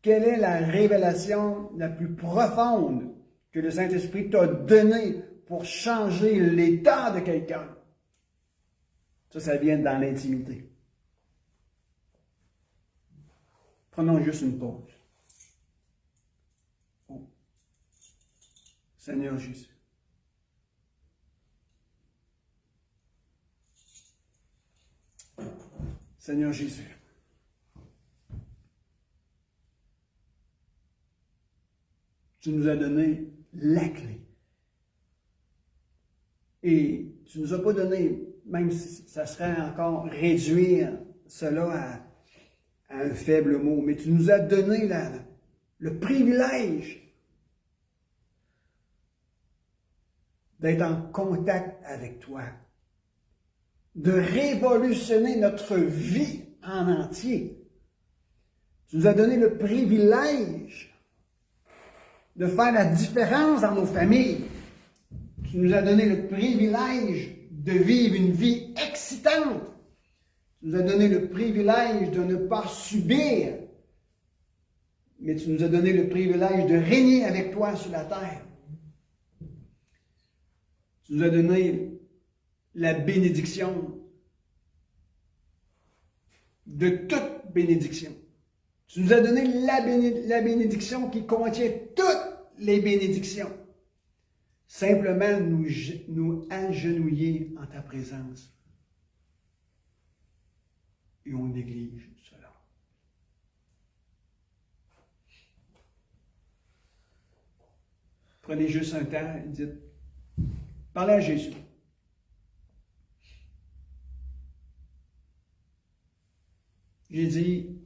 Quelle est la révélation la plus profonde que le Saint-Esprit t'a donnée pour changer l'état de quelqu'un? Ça vient dans l'intimité. Prenons juste une pause. Oh. Seigneur Jésus. Seigneur Jésus. Tu nous as donné la clé. Et tu ne nous as pas donné, même si ça serait encore réduire cela à un faible mot, mais tu nous as donné le privilège d'être en contact avec toi, de révolutionner notre vie en entier. Tu nous as donné le privilège de faire la différence dans nos familles. Tu nous as donné le privilège de vivre une vie excitante. Tu nous as donné le privilège de ne pas subir, mais tu nous as donné le privilège de régner avec toi sur la terre. Tu nous as donné la bénédiction de toute bénédiction. Tu nous as donné la bénédiction qui contient toutes les bénédictions. Simplement nous agenouiller en ta présence. Et on néglige cela. Prenez juste un temps et dites, parlez à Jésus. J'ai dit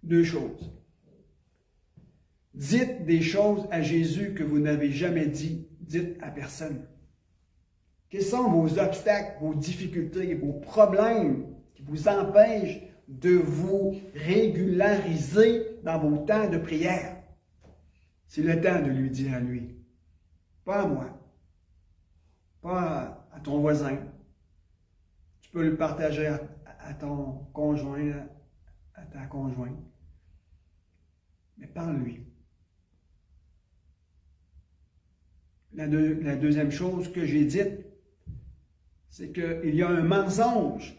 2 choses. Dites des choses à Jésus que vous n'avez jamais dites à personne. Quels sont vos obstacles, vos difficultés, vos problèmes qui vous empêchent de vous régulariser dans vos temps de prière? C'est le temps de lui dire à lui, pas à moi, pas à ton voisin. Tu peux le partager à ton conjoint, à ta conjointe, mais parle-lui. La deuxième chose que j'ai dite, c'est qu'il y a un mensonge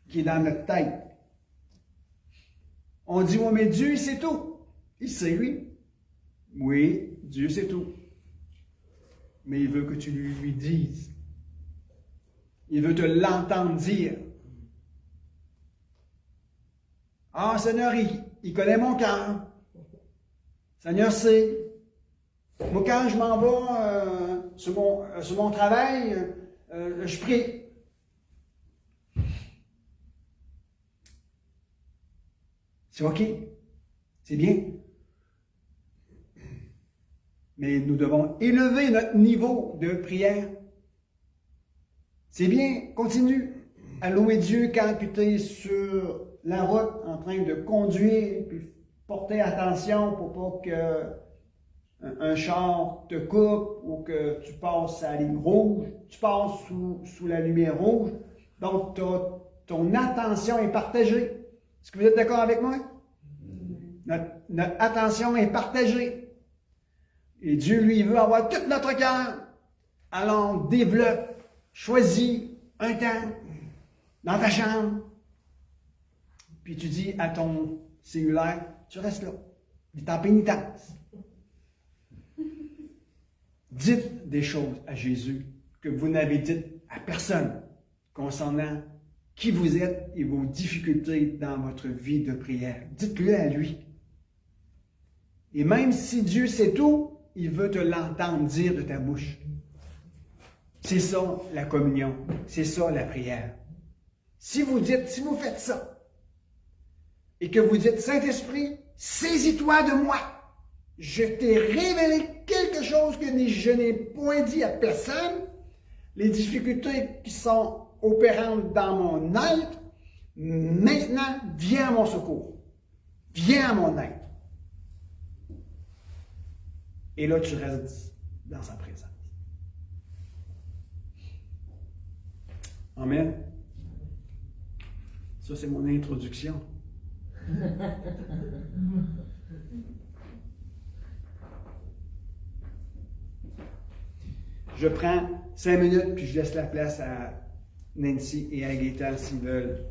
qui est dans notre tête. On dit, oui, mais Dieu, il sait tout. Il sait, lui. Oui, Dieu sait tout. Mais il veut que tu lui dises. Il veut te l'entendre dire. Ah, Seigneur, il connaît mon cœur. Seigneur sait. Moi, quand je m'en vais sur mon travail, je prie. C'est OK. C'est bien. Mais nous devons élever notre niveau de prière. C'est bien. Continue à louer Dieu quand tu es sur la route en train de conduire, puis porter attention pour pas que un char te coupe ou que tu passes à la ligne rouge, tu passes sous la lumière rouge. Donc, ton attention est partagée. Est-ce que vous êtes d'accord avec moi? Notre attention est partagée. Et Dieu, lui, veut avoir tout notre cœur. Alors, développe, choisis un temps dans ta chambre. Puis tu dis à ton cellulaire, tu restes là. Il est en pénitence. Dites des choses à Jésus que vous n'avez dites à personne concernant qui vous êtes et vos difficultés dans votre vie de prière. Dites-le à lui. Et même si Dieu sait tout, il veut te l'entendre dire de ta bouche. C'est ça la communion, c'est ça la prière. Si vous faites ça, et que vous dites, Saint-Esprit, saisis-toi de moi. Je t'ai révélé quelque chose que je n'ai point dit à personne. Les difficultés qui sont opérantes dans mon être, maintenant, viens à mon secours. Viens à mon aide. Et là, tu restes dans sa présence. Amen. Ça, c'est mon introduction. Je prends 5 minutes, puis je laisse la place à Nancy et à Gaëtan s'ils veulent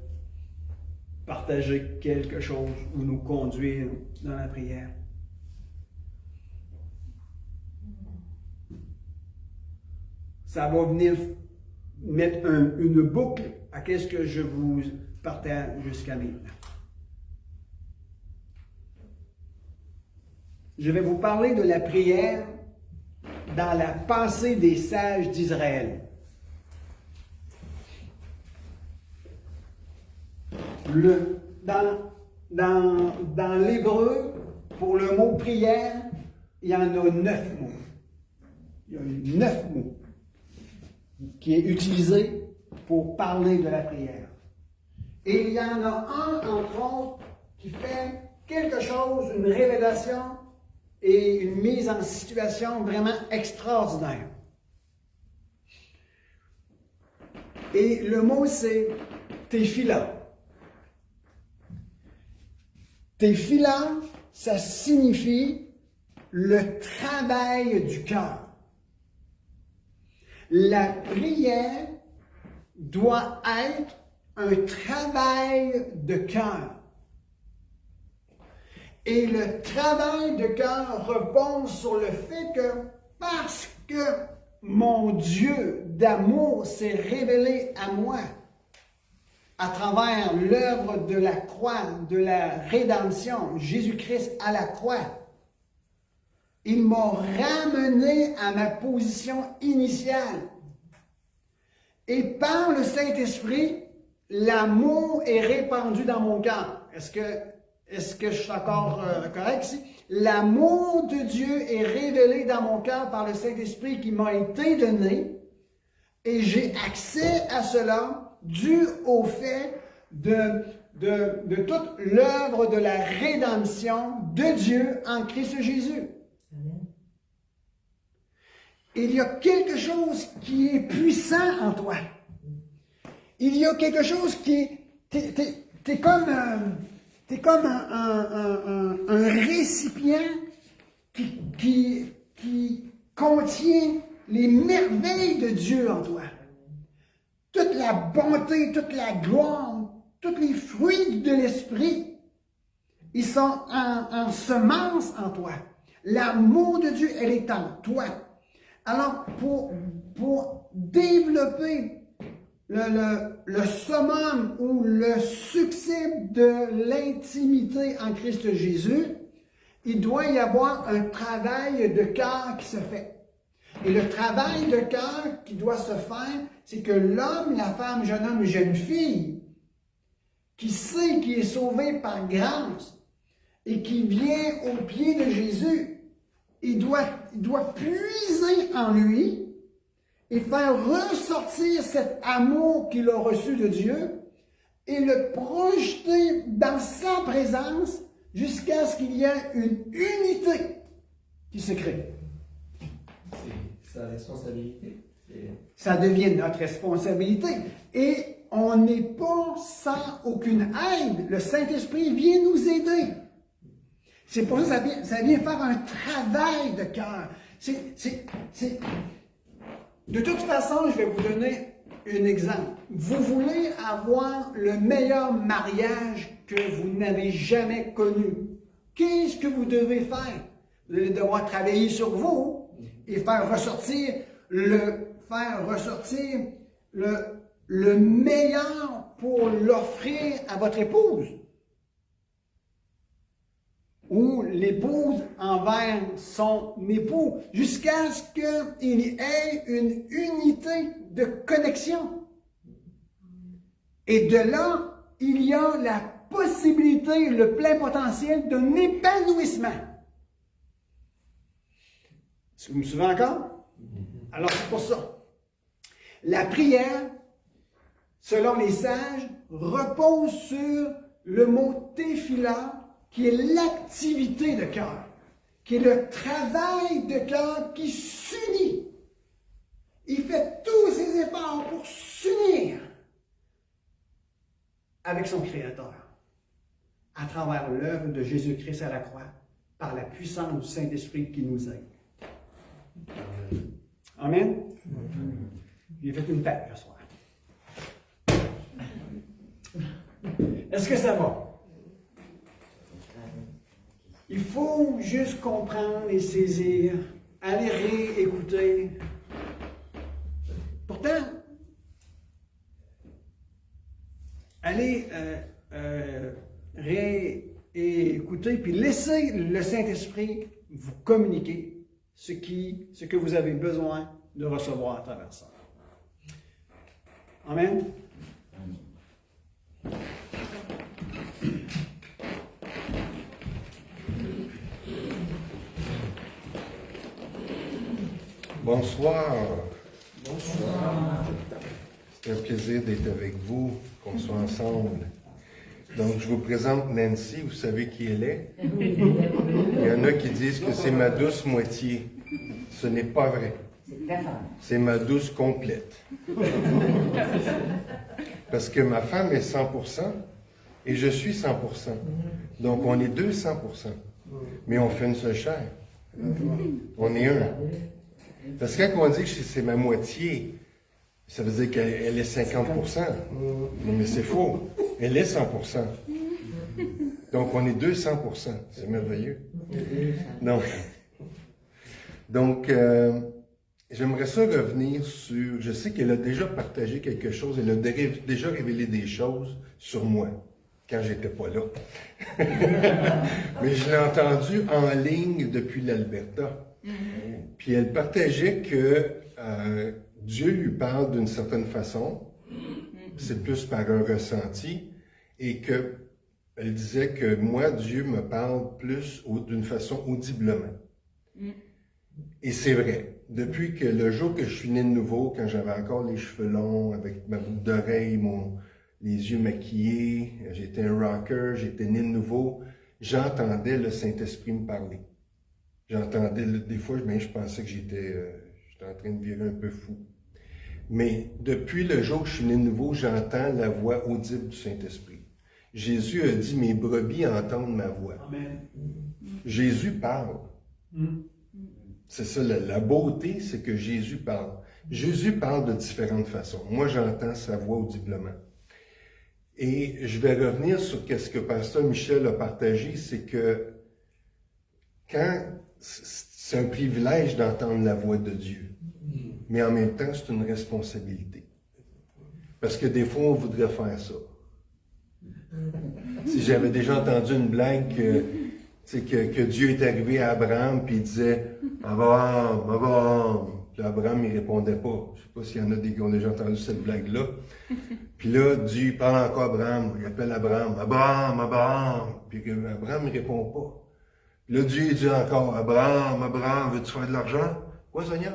partager quelque chose ou nous conduire dans la prière. Ça va venir mettre une boucle à ce que je vous partage jusqu'à maintenant. Je vais vous parler de la prière dans la pensée des sages d'Israël. Dans l'hébreu, pour le mot prière, il y en a 9 mots. Il y a 9 mots qui est utilisé pour parler de la prière. Et il y en a un, entre autres, qui fait quelque chose, une révélation et une mise en situation vraiment extraordinaire. Et le mot, c'est Tefila. Tefila, ça signifie le travail du cœur. La prière doit être un travail de cœur. Et le travail de cœur repose sur le fait que parce que mon Dieu d'amour s'est révélé à moi à travers l'œuvre de la croix, de la rédemption, Jésus-Christ à la croix, il m'a ramené à ma position initiale. Et par le Saint-Esprit, l'amour est répandu dans mon cœur. Est-ce Est-ce que je suis encore correct ici? L'amour de Dieu est révélé dans mon cœur par le Saint-Esprit qui m'a été donné et j'ai accès à cela dû au fait de toute l'œuvre de la rédemption de Dieu en Christ Jésus. Il y a quelque chose qui est puissant en toi. Il y a quelque chose qui est... T'es comme un récipient qui contient les merveilles de Dieu en toi. Toute la bonté, toute la gloire, tous les fruits de l'Esprit, ils sont en semence en toi. L'amour de Dieu, elle est en toi. Alors, pour développer le summum ou le succès de l'intimité en Christ Jésus, il doit y avoir un travail de cœur qui se fait. Et le travail de cœur qui doit se faire, c'est que l'homme, la femme, jeune homme, jeune fille, qui sait qu'il est sauvé par grâce et qui vient au pied de Jésus, il doit puiser en lui et faire ressortir cet amour qu'il a reçu de Dieu et le projeter dans sa présence jusqu'à ce qu'il y ait une unité qui se crée. C'est sa responsabilité. Ça devient notre responsabilité. Et on n'est pas sans aucune aide. Le Saint-Esprit vient nous aider. C'est pour ça que ça vient faire un travail de cœur. De toute façon, je vais vous donner un exemple. Vous voulez avoir le meilleur mariage que vous n'avez jamais connu. Qu'est-ce que vous devez faire? Vous allez devoir travailler sur vous et faire ressortir le meilleur pour l'offrir à votre épouse. Ou l'épouse envers son époux, jusqu'à ce qu'il y ait une unité de connexion. Et de là, il y a la possibilité, le plein potentiel d'un épanouissement. Est-ce que vous me suivez encore? Alors, c'est pour ça. La prière, selon les sages, repose sur le mot tefila, qui est l'activité de cœur, qui est le travail de cœur qui s'unit. Il fait tous ses efforts pour s'unir avec son Créateur à travers l'œuvre de Jésus-Christ à la croix, par la puissance du Saint-Esprit qui nous aide. Amen? J'ai fait une tête ce soir. Est-ce que ça va? Il faut juste comprendre et saisir, aller réécouter. Pourtant, allez réécouter, puis laissez le Saint-Esprit vous communiquer ce que vous avez besoin de recevoir à travers ça. Amen. Bonsoir. Bonsoir. C'est un plaisir d'être avec vous, qu'on soit ensemble. Donc, je vous présente Nancy, vous savez qui elle est? Il y en a qui disent que c'est ma douce moitié. Ce n'est pas vrai. C'est ma douce complète. Parce que ma femme est 100% et je suis 100%. Donc, on est deux 100%. Mais on fait une seule chair. On est un. Parce que quand on dit que c'est ma moitié, ça veut dire qu'elle est 50%. Mais c'est faux. Elle est 100%. Donc, on est 200%. C'est merveilleux. Donc, j'aimerais ça revenir sur... Je sais qu'elle a déjà partagé quelque chose. Elle a déjà révélé des choses sur moi, quand j'étais pas là. Mais je l'ai entendu en ligne depuis l'Alberta. Puis elle partageait que Dieu lui parle d'une certaine façon, c'est plus par un ressenti, et que elle disait que moi, Dieu me parle plus d'une façon audiblement. Et c'est vrai. Depuis que le jour que je suis né de nouveau, quand j'avais encore les cheveux longs, avec ma boucle d'oreille, les yeux maquillés, j'étais un rocker, j'étais né de nouveau, j'entendais le Saint-Esprit me parler. J'entendais, des fois, je pensais que j'étais en train de virer un peu fou. Mais depuis le jour que je suis né de nouveau, j'entends la voix audible du Saint-Esprit. Jésus a dit, mes brebis entendent ma voix. Amen. Jésus parle. C'est ça, la beauté, c'est que Jésus parle. Jésus parle de différentes façons. Moi, j'entends sa voix audiblement. Et je vais revenir sur ce que Pasteur Michel a partagé, c'est que c'est un privilège d'entendre la voix de Dieu, mais en même temps, c'est une responsabilité. Parce que des fois, on voudrait faire ça. Si j'avais déjà entendu une blague que Dieu est arrivé à Abraham puis il disait « Abraham », puis Abraham, il répondait pas. Je sais pas s'il y en a qui ont déjà entendu cette blague-là. Puis là, Dieu parle encore à Abraham, il appelle Abraham « Abraham », puis Abraham, il répond pas. Puis là, Dieu dit encore « Abraham, veux-tu faire de l'argent? » « Quoi, Seigneur? »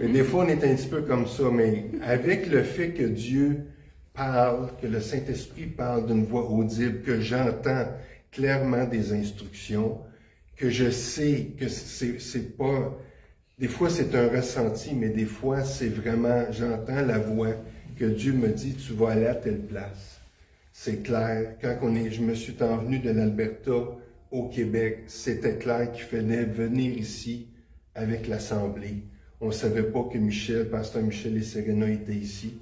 Et des fois, on est un petit peu comme ça, mais avec le fait que Dieu parle, que le Saint-Esprit parle d'une voix audible, que j'entends clairement des instructions, que je sais que c'est pas... Des fois, c'est un ressenti, mais des fois, c'est vraiment... J'entends la voix que Dieu me dit, tu vas aller à telle place. C'est clair. Quand je me suis envenu de l'Alberta au Québec, c'était clair qu'il fallait venir ici avec l'Assemblée. On ne savait pas que Pasteur Michel et Serena étaient ici.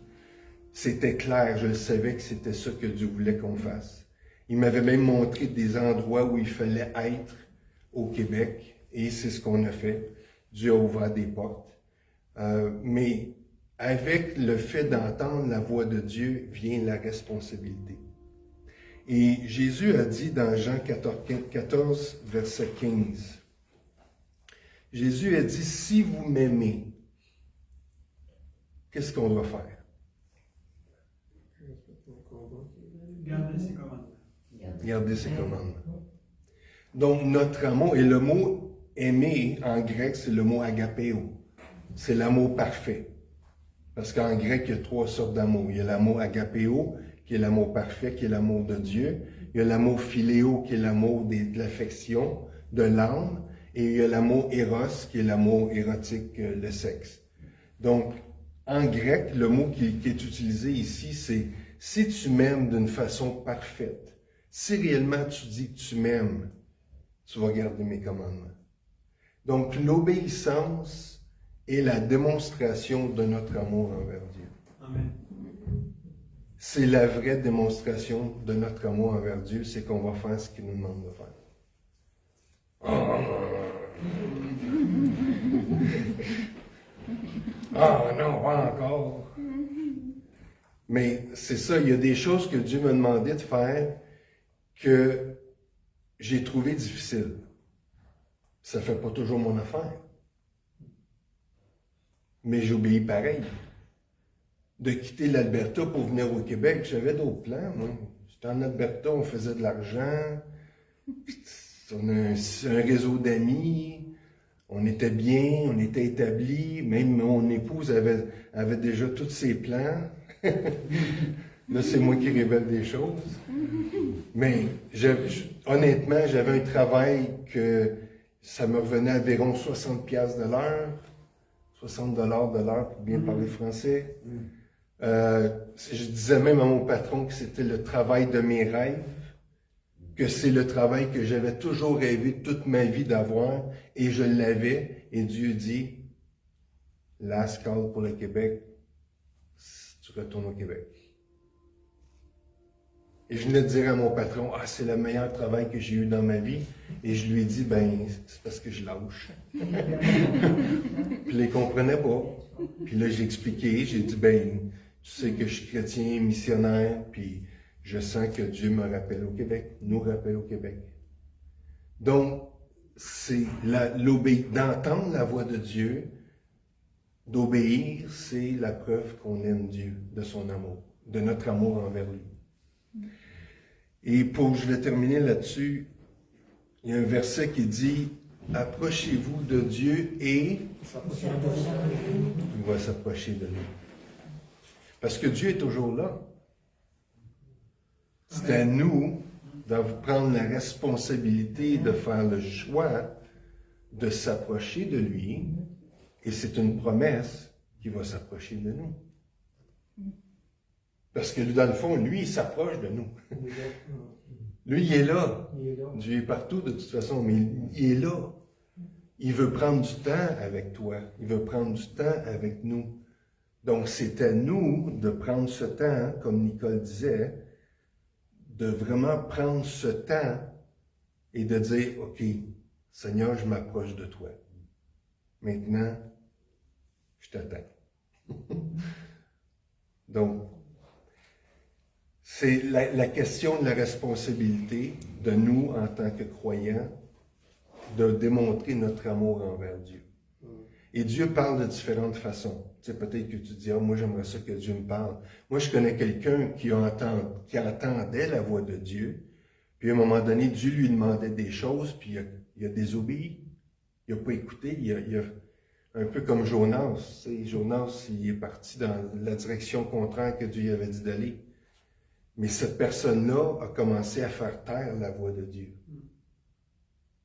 C'était clair, je le savais que c'était ça que Dieu voulait qu'on fasse. Il m'avait même montré des endroits où il fallait être au Québec, et c'est ce qu'on a fait. Dieu a ouvert des portes. Mais avec le fait d'entendre la voix de Dieu vient la responsabilité. Et Jésus a dit dans Jean 14 verset 15, Jésus a dit, si vous m'aimez, qu'est-ce qu'on doit faire? Gardez ses commandements. Gardez ses commandements. Donc, notre amour, et le mot aimer en grec, c'est le mot agapéo. C'est l'amour parfait. Parce qu'en grec, il y a 3 sortes d'amour. Il y a l'amour agapéo, qui est l'amour parfait, qui est l'amour de Dieu. Il y a l'amour philéo, qui est l'amour de l'affection, de l'âme. Et il y a l'amour éros, qui est l'amour érotique, le sexe. Donc, en grec, le mot qui est utilisé ici, c'est « si tu m'aimes d'une façon parfaite, si réellement tu dis que tu m'aimes, tu vas garder mes commandements. » Donc, l'obéissance est la démonstration de notre amour envers Dieu. Amen. C'est la vraie démonstration de notre amour envers Dieu, c'est qu'on va faire ce qu'il nous demande de faire. Ah non, pas encore. Mais c'est ça, il y a des choses que Dieu m'a demandé de faire que j'ai trouvé difficiles. Ça ne fait pas toujours mon affaire. Mais j'obéis pareil. De quitter l'Alberta pour venir au Québec, j'avais d'autres plans, moi. J'étais en Alberta, on faisait de l'argent. On a un réseau d'amis, on était bien, on était établis, même mon épouse avait déjà tous ses plans. Là, c'est moi qui révèle des choses. Mais honnêtement, j'avais un travail que ça me revenait à environ 60$ de l'heure, 60$ de l'heure pour bien parler français. Je disais même à mon patron que c'était le travail de mes rêves, que c'est le travail que j'avais toujours rêvé toute ma vie d'avoir, et je l'avais, et Dieu dit, last call pour le Québec, tu retournes au Québec. Et je venais de dire à mon patron, ah, c'est le meilleur travail que j'ai eu dans ma vie, et je lui ai dit, ben, c'est parce que je lâche. Puis il ne comprenait pas. Puis là, j'ai expliqué, j'ai dit, ben, tu sais que je suis chrétien, missionnaire, puis je sens que Dieu me rappelle au Québec, nous rappelle au Québec. Donc, c'est d'entendre la voix de Dieu, D'obéir, c'est la preuve qu'on aime Dieu, de son amour, de notre amour envers lui. Et je vais terminer là-dessus, il y a un verset qui dit « Approchez-vous de Dieu et il va s'approcher de nous. » Parce que Dieu est toujours là. C'est à nous de prendre la responsabilité de faire le choix de s'approcher de lui, et c'est une promesse qui va s'approcher de nous. Parce que dans le fond, lui, il s'approche de nous. Lui, il est là. Dieu est partout de toute façon, mais il est là. Il veut prendre du temps avec toi. Il veut prendre du temps avec nous. Donc, c'est à nous de prendre ce temps, comme Nicole disait, de vraiment prendre ce temps et de dire, OK, Seigneur, je m'approche de toi. Maintenant, je t'attends. Donc, c'est la question de la responsabilité de nous, en tant que croyants, de démontrer notre amour envers Dieu. Et Dieu parle de différentes façons. Tu sais, peut-être que tu dis, moi j'aimerais ça que Dieu me parle. Moi, je connais quelqu'un qui entendait la voix de Dieu, puis à un moment donné, Dieu lui demandait des choses, puis il a désobéi. Il n'a pas écouté. Il a un peu comme Jonas. Tu sais, Jonas, il est parti dans la direction contraire que Dieu lui avait dit d'aller. Mais cette personne-là a commencé à faire taire la voix de Dieu.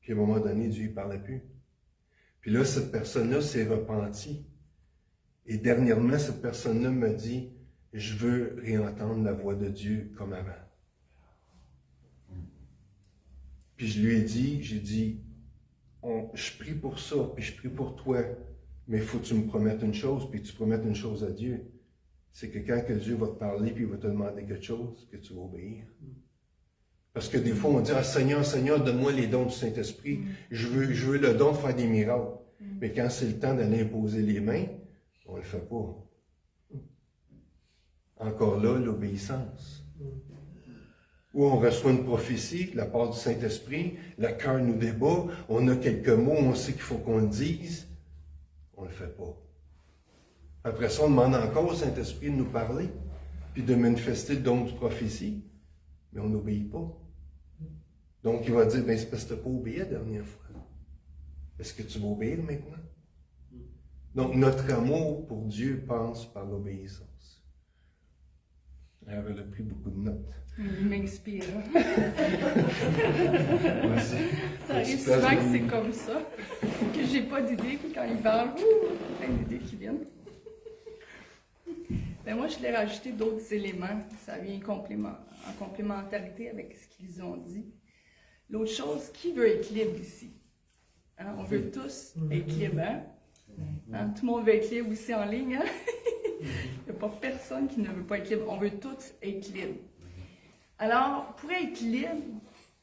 Puis à un moment donné, Dieu ne parlait plus. Puis là, cette personne-là s'est repentie. Et dernièrement, cette personne-là me dit, je veux réentendre la voix de Dieu comme avant. Puis je lui ai dit, je prie pour ça, puis je prie pour toi, mais il faut que tu me promettes une chose, puis que tu promettes une chose à Dieu. C'est que quand que Dieu va te parler, puis il va te demander quelque chose, que tu vas obéir. Parce que des fois, on dit, Seigneur, Seigneur, donne-moi les dons du Saint-Esprit. Je veux le don de faire des miracles. Mais quand c'est le temps d'aller imposer les mains, on ne le fait pas. Encore là, l'obéissance. Où on reçoit une prophétie de la part du Saint-Esprit, le cœur nous débat, on a quelques mots, on sait qu'il faut qu'on le dise, on ne le fait pas. Après ça, on demande encore au Saint-Esprit de nous parler, puis de manifester le don de prophétie, mais on n'obéit pas. Donc, il va dire, c'est parce que tu n'as pas obéi la dernière fois. Est-ce que tu vas obéir maintenant? Donc, notre amour pour Dieu passe par l'obéissance. Elle a pris beaucoup de notes. Il m'inspire. Ouais, Ça arrive souvent que c'est comme ça, que j'ai pas d'idée, puis quand ils parlent, plein d'idées qui viennent. Ben moi, je l'ai rajouté d'autres éléments. Ça vient en complémentarité avec ce qu'ils ont dit. L'autre chose, qui veut équilibre ici? Hein, on veut tous équilibre. Hein? Tout le monde veut équilibre ici en ligne. Hein? Il n'y a pas personne qui ne veut pas équilibre. On veut tous équilibre. Alors, pour équilibre,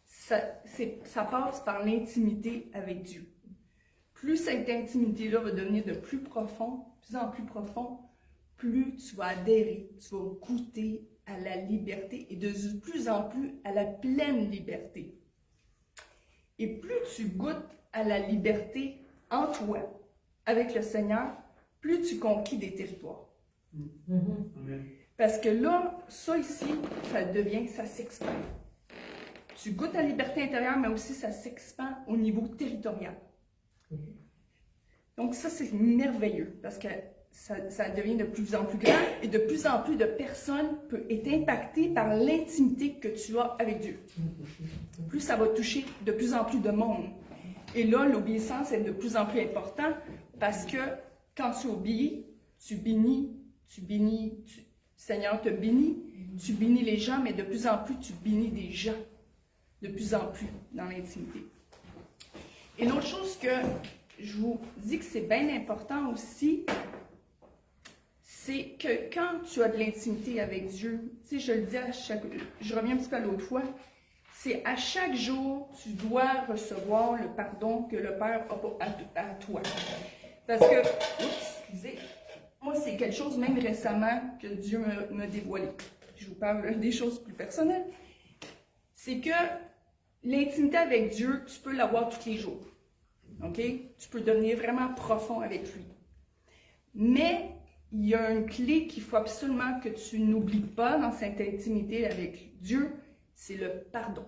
ça passe par l'intimité avec Dieu. Plus cette intimité-là va devenir de plus profond, plus en plus profond, plus tu vas adhérer, tu vas goûter à la liberté et de plus en plus à la pleine liberté. Et plus tu goûtes à la liberté en toi, avec le Seigneur, plus tu conquis des territoires. Parce que là, ça ici, ça s'expand. Tu goûtes à la liberté intérieure, mais aussi ça s'expand au niveau territorial. Donc ça, c'est merveilleux, parce que ça devient de plus en plus grand et de plus en plus de personnes peuvent être impactées par l'intimité que tu as avec Dieu. Plus ça va toucher de plus en plus de monde. Et là, l'obéissance est de plus en plus importante parce que quand tu obéis, tu bénis, Seigneur te bénit, tu bénis les gens, mais de plus en plus, tu bénis des gens, de plus en plus dans l'intimité. Et l'autre chose que je vous dis que c'est bien important aussi, c'est que quand tu as de l'intimité avec Dieu, tu sais, je le dis je reviens un petit peu à l'autre fois, c'est à chaque jour, tu dois recevoir le pardon que le Père a à toi. Parce que, excusez, moi, c'est quelque chose, même récemment, que Dieu m'a dévoilé. Je vous parle des choses plus personnelles. C'est que l'intimité avec Dieu, tu peux l'avoir tous les jours. OK? Tu peux devenir vraiment profond avec lui. Mais il y a une clé qu'il faut absolument que tu n'oublies pas dans cette intimité avec Dieu, c'est le pardon.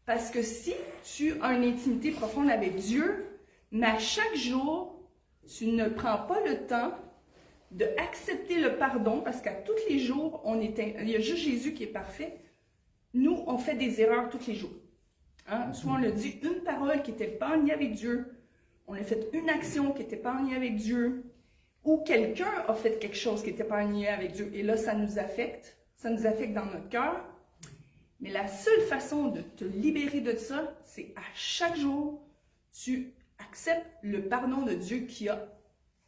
Parce que si tu as une intimité profonde avec Dieu, mais à chaque jour, tu ne prends pas le temps d'accepter le pardon, parce qu'à tous les jours, il y a juste Jésus qui est parfait. Nous, on fait des erreurs tous les jours. Hein? Soit on a dit une parole qui n'était pas en lien avec Dieu, on a fait une action qui n'était pas en lien avec Dieu, ou quelqu'un a fait quelque chose qui n'était pas en lien avec Dieu, et là, ça nous affecte dans notre cœur. Mais la seule façon de te libérer de ça, c'est à chaque jour, tu acceptes le pardon de Dieu qu'il y a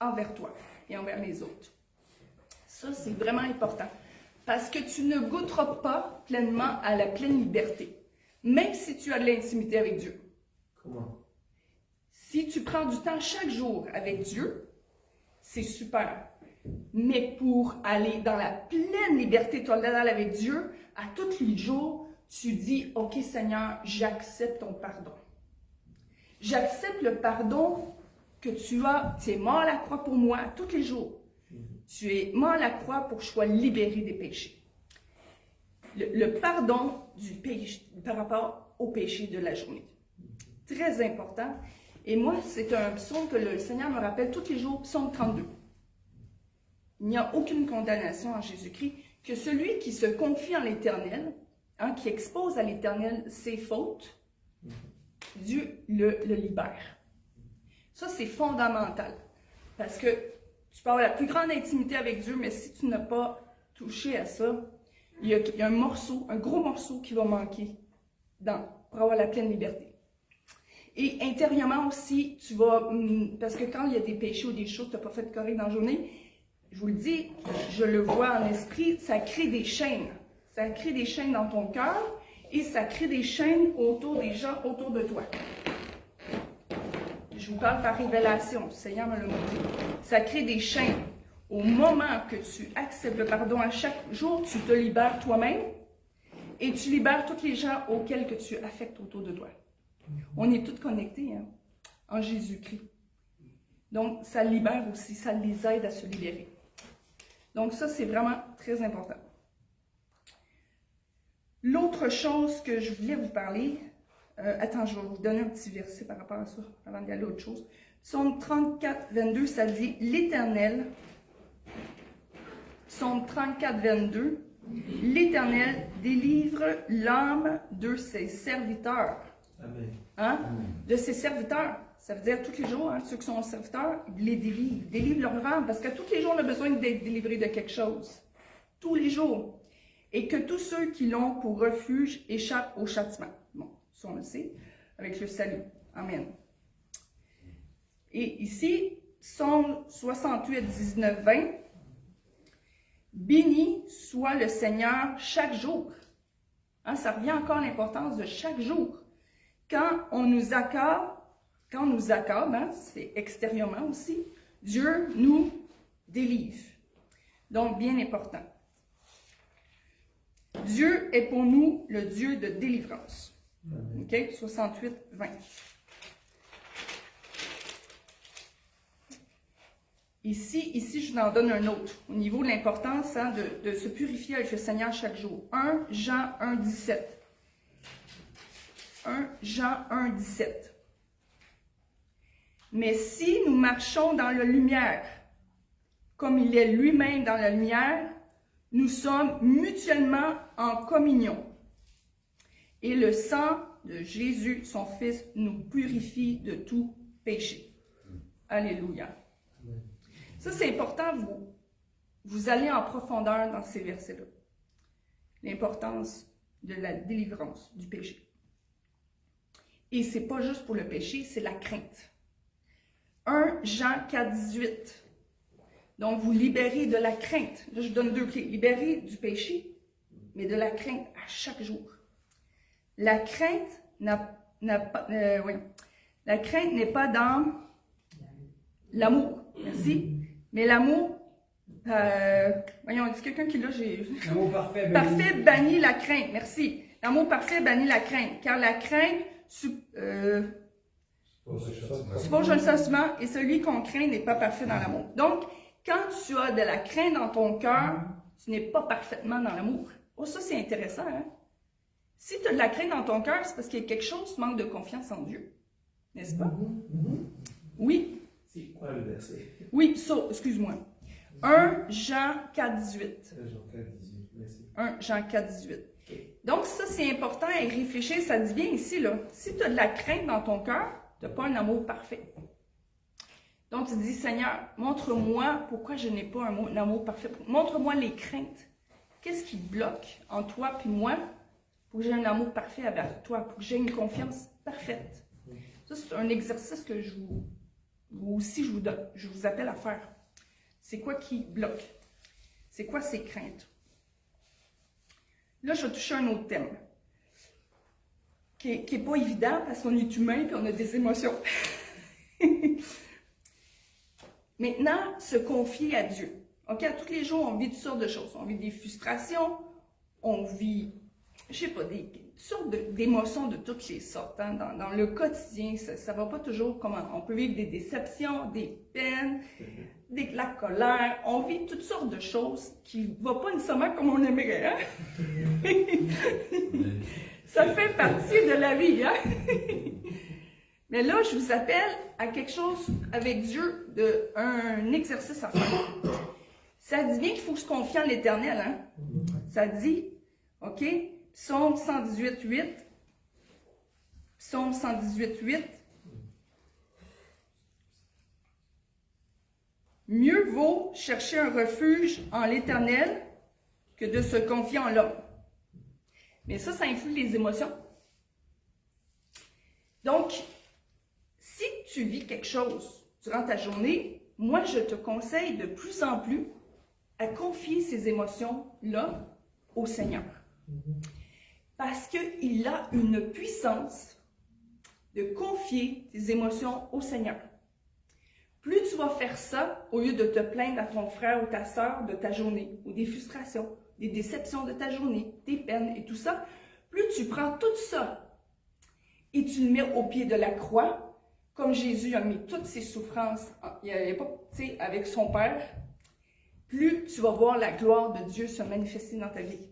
envers toi et envers les autres. Ça, c'est vraiment important. Parce que tu ne goûteras pas pleinement à la pleine liberté, même si tu as de l'intimité avec Dieu. Comment? Si tu prends du temps chaque jour avec Dieu, c'est super. Mais pour aller dans la pleine liberté totale avec Dieu, à tous les jours, tu dis, « Ok Seigneur, j'accepte ton pardon. J'accepte le pardon que tu es mort à la croix pour moi tous les jours. Tu es mort à la croix pour que je sois libéré des péchés. » Le pardon du péché par rapport au péché de la journée. Très important. Et moi, c'est un psaume que le Seigneur me rappelle tous les jours, psaume 32. Il n'y a aucune condamnation en Jésus-Christ, que celui qui se confie en l'Éternel, hein, qui expose à l'Éternel ses fautes, Dieu le libère. Ça, c'est fondamental. Parce que tu peux avoir la plus grande intimité avec Dieu, mais si tu n'as pas touché à ça, il y a un gros morceau qui va manquer pour avoir la pleine liberté. Et intérieurement aussi, tu vas, parce que quand il y a des péchés ou des choses que tu n'as pas fait correct dans la journée, je vous le dis, je le vois en esprit, ça crée des chaînes. Ça crée des chaînes dans ton cœur et ça crée des chaînes autour des gens autour de toi. Je vous parle par révélation, le Seigneur me l'a montré. Ça crée des chaînes. Au moment que tu acceptes le pardon à chaque jour, tu te libères toi-même et tu libères tous les gens auxquels que tu affectes autour de toi. On est tous connectés hein, en Jésus-Christ. Donc, ça libère aussi, ça les aide à se libérer. Donc ça, c'est vraiment très important. L'autre chose que je voulais vous parler, attends, je vais vous donner un petit verset par rapport à ça, avant d'y aller à autre chose. Psaume 34, 22, ça dit « L'Éternel », Psaume 34, 22, « L'Éternel délivre l'âme de ses serviteurs. » Amen. Hein? De ses serviteurs. Ça veut dire tous les jours, hein, ceux qui sont serviteurs, ils les délivrent leur âme, parce que tous les jours, on a besoin d'être délivré de quelque chose. Tous les jours. Et que tous ceux qui l'ont pour refuge échappent au châtiment. Bon, ça on le sait, avec le salut. Amen. Et ici, Psaume 68, 19, 20. Béni soit le Seigneur chaque jour. Hein, ça revient encore à l'importance de chaque jour. Quand on nous accorde, hein, c'est extérieurement aussi, Dieu nous délivre. Donc, bien important. Dieu est pour nous le Dieu de délivrance. OK? 68, 20. Ici, je vous en donne un autre. Au niveau de l'importance hein, de se purifier avec le Seigneur chaque jour. 1 Jean 1, 17. 1 Jean 1, 17. Mais si nous marchons dans la lumière, comme il est lui-même dans la lumière, nous sommes mutuellement en communion. Et le sang de Jésus, son Fils, nous purifie de tout péché. Alléluia. Ça, c'est important, vous allez en profondeur dans ces versets-là. L'importance de la délivrance du péché. Et c'est pas juste pour le péché, c'est la crainte. 1 Jean 4, 18. Donc, vous libérez de la crainte. Là, je donne deux clés. Libérer du péché, mais de la crainte à chaque jour. La crainte la crainte n'est pas dans l'amour. Merci. Mais l'amour, voyons, c'est quelqu'un qui là, L'amour parfait. Parfait bannit la crainte. Merci. L'amour parfait bannit la crainte. Car la crainte Suppose je le sens souvent, et celui qu'on craint n'est pas parfait dans l'amour. Donc, quand tu as de la crainte dans ton cœur, tu n'es pas parfaitement dans l'amour. Oh, ça, c'est intéressant, hein? Si tu as de la crainte dans ton cœur, c'est parce qu'il y a quelque chose qui manque de confiance en Dieu. N'est-ce pas? Oui. C'est quoi le verset? Oui, ça, excuse-moi. 1 Jean 4, 18. 1 Jean 4, 18. Donc, ça, c'est important à y réfléchir. Ça dit bien ici, là. Si tu as de la crainte dans ton cœur, tu n'as pas un amour parfait. Donc, tu dis, Seigneur, montre-moi pourquoi je n'ai pas un amour parfait. Montre-moi les craintes. Qu'est-ce qui bloque entre toi et moi pour que j'ai un amour parfait avec toi, pour que j'ai une confiance parfaite? Ça, c'est un exercice que je vous appelle à faire. C'est quoi qui bloque? C'est quoi ces craintes? Là, je vais toucher un autre thème qui n'est pas évident parce qu'on est humain et on a des émotions. Maintenant, se confier à Dieu. OK, à tous les jours, on vit toutes sortes de choses. On vit des frustrations, on vit, je sais pas, des sortes d'émotions de toutes les sortes. Hein. Dans le quotidien, ça va pas toujours comment. On peut vivre des déceptions, des peines, de la colère. On vit toutes sortes de choses qui ne vont pas nécessairement comme on aimerait. Hein? Ça fait partie de la vie. Hein? Mais là, je vous appelle à quelque chose avec Dieu, un exercice à faire. Ça dit bien qu'il faut se confier en l'Éternel. Hein? Ça dit, OK, Psaume 118.8. Psaume 118.8. Mieux vaut chercher un refuge en l'Éternel que de se confier en l'homme. Mais ça influe les émotions. Donc, si tu vis quelque chose durant ta journée, moi, je te conseille de plus en plus à confier ces émotions-là au Seigneur. Parce qu'il a une puissance de confier tes émotions au Seigneur. Plus tu vas faire ça, au lieu de te plaindre à ton frère ou ta sœur de ta journée, ou des frustrations, des déceptions de ta journée, des peines et tout ça, plus tu prends tout ça et tu le mets au pied de la croix, comme Jésus a mis toutes ses souffrances avec son Père, plus tu vas voir la gloire de Dieu se manifester dans ta vie.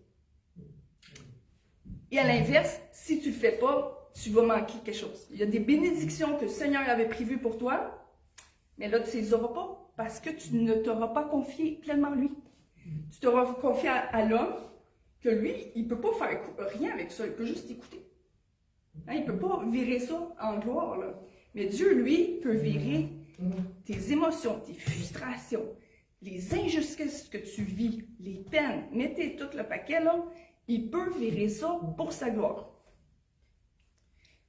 Et à l'inverse, si tu ne le fais pas, tu vas manquer quelque chose. Il y a des bénédictions que le Seigneur avait prévues pour toi, mais là, tu ne les auras pas parce que tu ne t'auras pas confié pleinement lui. Tu t'auras confié à l'homme que lui, il ne peut pas faire rien avec ça, il peut juste écouter. Hein, il ne peut pas virer ça en gloire. Là. Mais Dieu, lui, peut virer tes émotions, tes frustrations, les injustices que tu vis, les peines, mettez tout le paquet là, il peut virer ça pour sa gloire.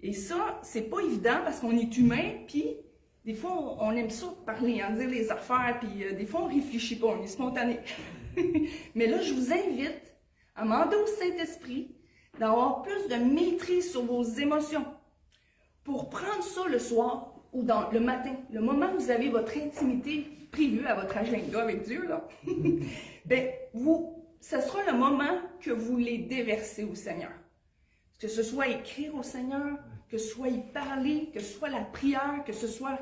Et ça, c'est pas évident parce qu'on est humain, puis des fois, on aime ça parler, hein, dire les affaires, puis des fois, on ne réfléchit pas, on est spontané. Mais là, je vous invite à demander au Saint-Esprit d'avoir plus de maîtrise sur vos émotions pour prendre ça le soir ou dans le matin, le moment où vous avez votre intimité prévue à votre agenda avec Dieu, là, ben, ce sera le moment que vous les déversez au Seigneur. Que ce soit écrire au Seigneur, que ce soit y parler, que ce soit la prière, que ce soit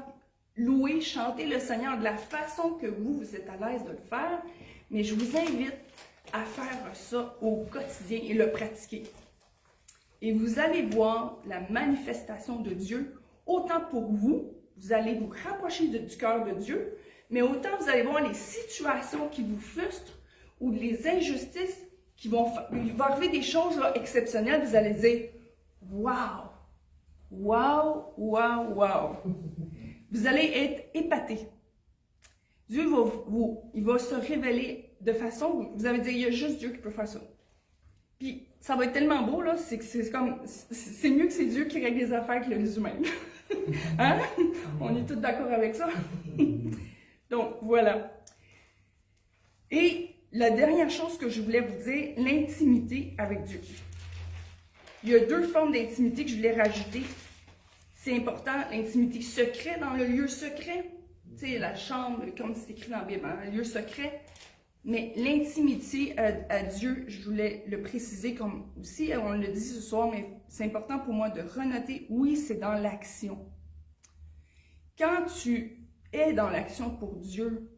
louer, chanter le Seigneur de la façon que vous êtes à l'aise de le faire. Mais je vous invite à faire ça au quotidien et le pratiquer. Et vous allez voir la manifestation de Dieu, autant pour vous, vous allez vous rapprocher du cœur de Dieu, mais autant vous allez voir les situations qui vous frustrent ou les injustices il va arriver des choses là, exceptionnelles, vous allez dire « Wow! Wow! Wow! Wow! » Vous allez être épaté. Dieu il va se révéler de façon où vous allez dire « Il y a juste Dieu qui peut faire ça. » Puis, ça va être tellement beau, là, c'est mieux que c'est Dieu qui règle les affaires que les humains. Hein? On est tous d'accord avec ça? Donc, voilà. Et la dernière chose que je voulais vous dire, l'intimité avec Dieu. Il y a deux formes d'intimité que je voulais rajouter. C'est important, l'intimité secrète dans le lieu secret. Tu sais, la chambre, comme c'est écrit dans la Bible, un lieu secret. Mais l'intimité à Dieu, je voulais le préciser comme aussi, on le dit ce soir, mais c'est important pour moi de renoter, oui, c'est dans l'action. Quand tu es dans l'action pour Dieu,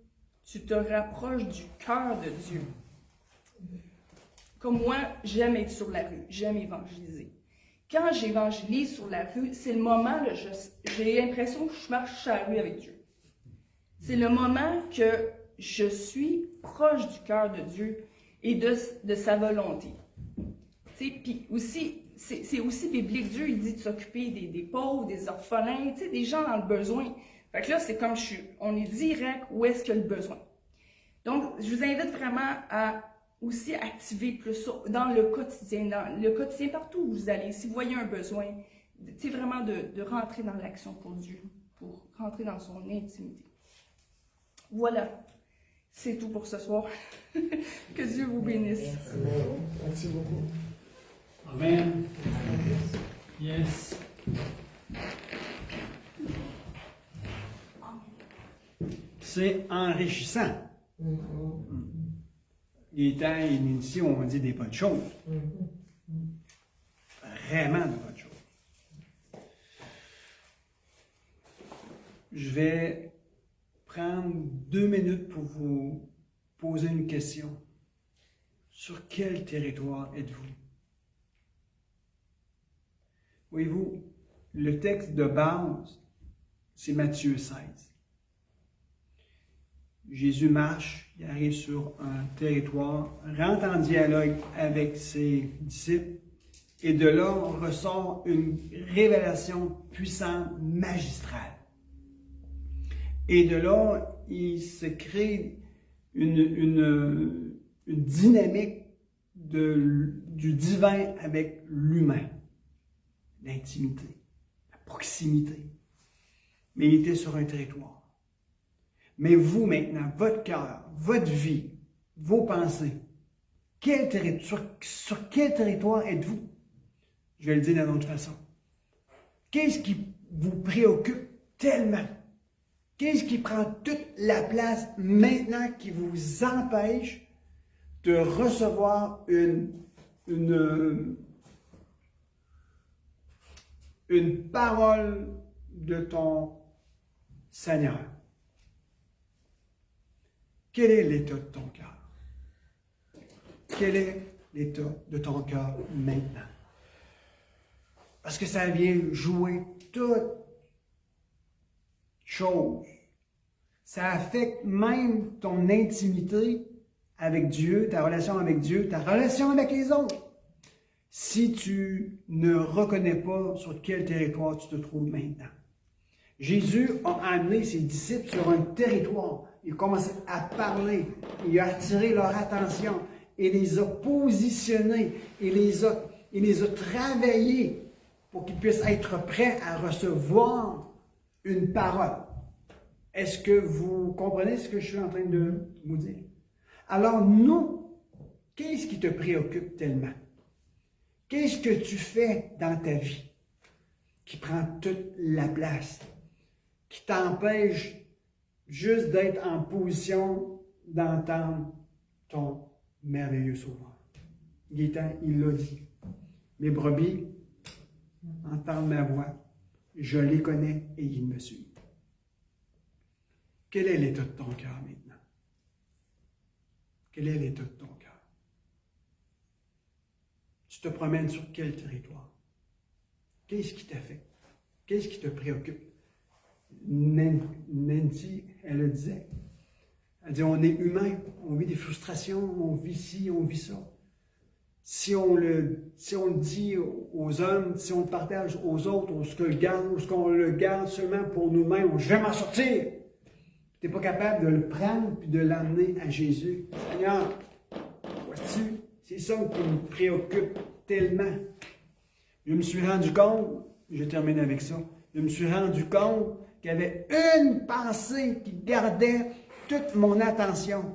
tu te rapproches du cœur de Dieu. Comme moi, j'aime être sur la rue, j'aime évangéliser. Quand j'évangélise sur la rue, c'est le moment, là, j'ai l'impression que je marche sur la rue avec Dieu. C'est le moment que je suis proche du cœur de Dieu et de sa volonté. Puis aussi, c'est aussi biblique. Dieu, il dit de s'occuper des pauvres, des orphelins, des gens dans le besoin. Fait que là, c'est comme on est direct où est-ce qu'il y a le besoin. Donc, je vous invite vraiment à aussi activer plus ça dans le quotidien, partout où vous allez. Si vous voyez un besoin, vraiment de rentrer dans l'action pour Dieu, pour rentrer dans son intimité. Voilà, c'est tout pour ce soir. Que Dieu vous bénisse. Merci beaucoup. Amen. Yes. C'est enrichissant. Il est temps, ici, on dit des bonnes choses. Vraiment de bonnes choses. Je vais prendre 2 minutes pour vous poser une question. Sur quel territoire êtes-vous? Voyez-vous, le texte de base, c'est Matthieu 16. Jésus marche, il arrive sur un territoire, rentre en dialogue avec ses disciples, et de là ressort une révélation puissante, magistrale. Et de là, il se crée une dynamique du divin avec l'humain. L'intimité, la proximité. Mais il était sur un territoire. Mais vous, maintenant, votre cœur, votre vie, vos pensées, sur quel territoire êtes-vous? Je vais le dire d'une autre façon. Qu'est-ce qui vous préoccupe tellement? Qu'est-ce qui prend toute la place maintenant qui vous empêche de recevoir une parole de ton Seigneur? Quel est l'état de ton cœur? Quel est l'état de ton cœur maintenant? Parce que ça vient jouer toute chose. Ça affecte même ton intimité avec Dieu, ta relation avec Dieu, ta relation avec les autres. Si tu ne reconnais pas sur quel territoire tu te trouves maintenant. Jésus a amené ses disciples sur un territoire. Il a commencé à parler. Il a attiré leur attention et les a positionnés et les a travaillés pour qu'ils puissent être prêts à recevoir une parole. Est-ce que vous comprenez ce que je suis en train de vous dire? Alors nous, qu'est-ce qui te préoccupe tellement? Qu'est-ce que tu fais dans ta vie qui prend toute la place, qui t'empêche juste d'être en position d'entendre ton merveilleux Sauveur? Gaétan, il l'a dit. Mes brebis entendent ma voix, je les connais et ils me suivent. Quel est l'état de ton cœur maintenant? Quel est l'état de ton cœur? Tu te promènes sur quel territoire? Qu'est-ce qui t'affecte? Qu'est-ce qui te préoccupe? Nancy, elle le disait. Elle dit, on est humain, on vit des frustrations, on vit ci, on vit ça. Si on le dit aux hommes, si on le partage aux autres, on le garde seulement pour nous-mêmes, je vais m'en sortir. Tu n'es pas capable de le prendre et de l'amener à Jésus. Seigneur, vois-tu, c'est ça qui me préoccupe tellement. Je me suis rendu compte, je termine avec ça, je me suis rendu compte qu'il y avait une pensée qui gardait toute mon attention.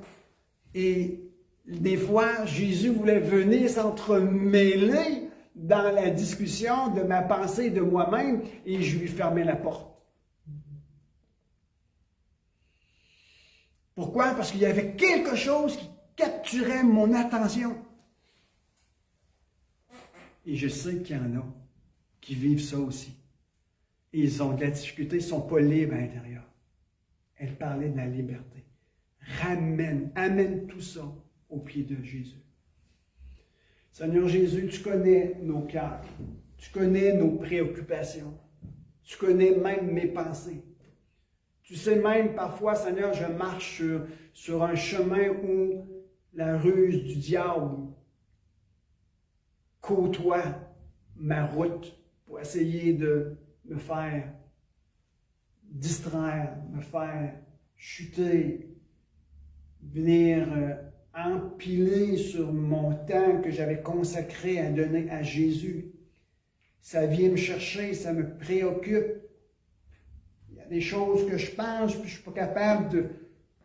Et des fois, Jésus voulait venir s'entremêler dans la discussion de ma pensée de moi-même et je lui fermais la porte. Pourquoi? Parce qu'il y avait quelque chose qui capturait mon attention. Et je sais qu'il y en a qui vivent ça aussi. ils ont de la difficulté, ils ne sont pas libres à l'intérieur. Elle parlait de la liberté. Amène tout ça au pied de Jésus. Seigneur Jésus, tu connais nos cœurs, tu connais nos préoccupations, tu connais même mes pensées. Tu sais même parfois, Seigneur, je marche sur un chemin où la ruse du diable côtoie ma route pour essayer de me faire distraire, me faire chuter, venir empiler sur mon temps que j'avais consacré à donner à Jésus. Ça vient me chercher, ça me préoccupe. Il y a des choses que je pense, puis je ne suis pas capable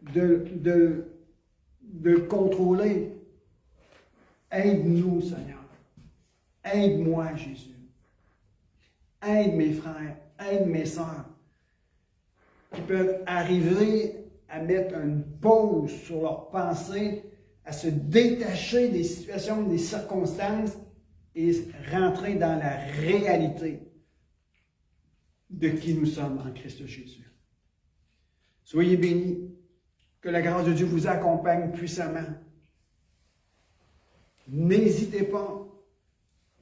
de contrôler. Aide-nous, Seigneur. Aide-moi, Jésus. Aide mes frères, aide mes sœurs qui peuvent arriver à mettre une pause sur leurs pensées, à se détacher des situations, des circonstances et rentrer dans la réalité de qui nous sommes en Christ Jésus. Soyez bénis, que la grâce de Dieu vous accompagne puissamment. N'hésitez pas,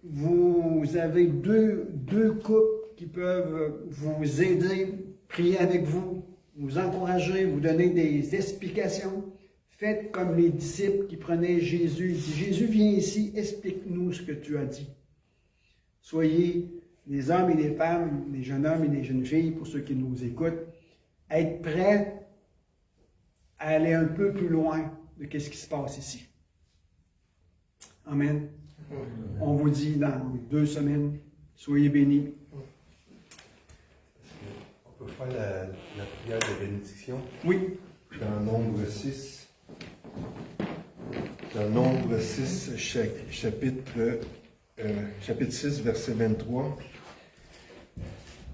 vous avez deux couples qui peuvent vous aider, prier avec vous, vous encourager, vous donner des explications. Faites comme les disciples qui prenaient Jésus. Ils disent, Jésus, viens ici, explique-nous ce que tu as dit. Soyez des hommes et des femmes, des jeunes hommes et des jeunes filles, pour ceux qui nous écoutent, à être prêts à aller un peu plus loin de ce qui se passe ici. Amen. On vous dit dans 2 semaines, soyez bénis. On peut faire la prière de bénédiction? Oui. Dans Nombre 6. Dans Nombre 6, chapitre 6, verset 23.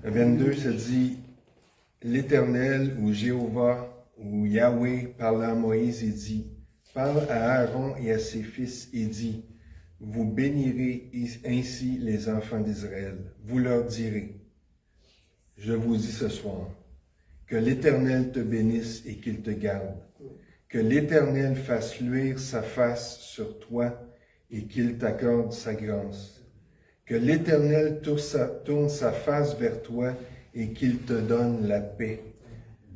22, ça dit « L'Éternel ou Jéhovah ou Yahweh parla à Moïse et dit « Parle à Aaron et à ses fils et dit « Vous bénirez ainsi les enfants d'Israël. Vous leur direz « Je vous dis ce soir, que l'Éternel te bénisse et qu'il te garde. Que l'Éternel fasse luire sa face sur toi et qu'il t'accorde sa grâce. Que l'Éternel tourne sa face vers toi et qu'il te donne la paix.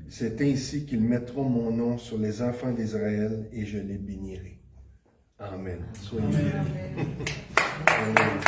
C'est ainsi qu'ils mettront mon nom sur les enfants d'Israël et je les bénirai. » Amen. Soyez bénis. Amen.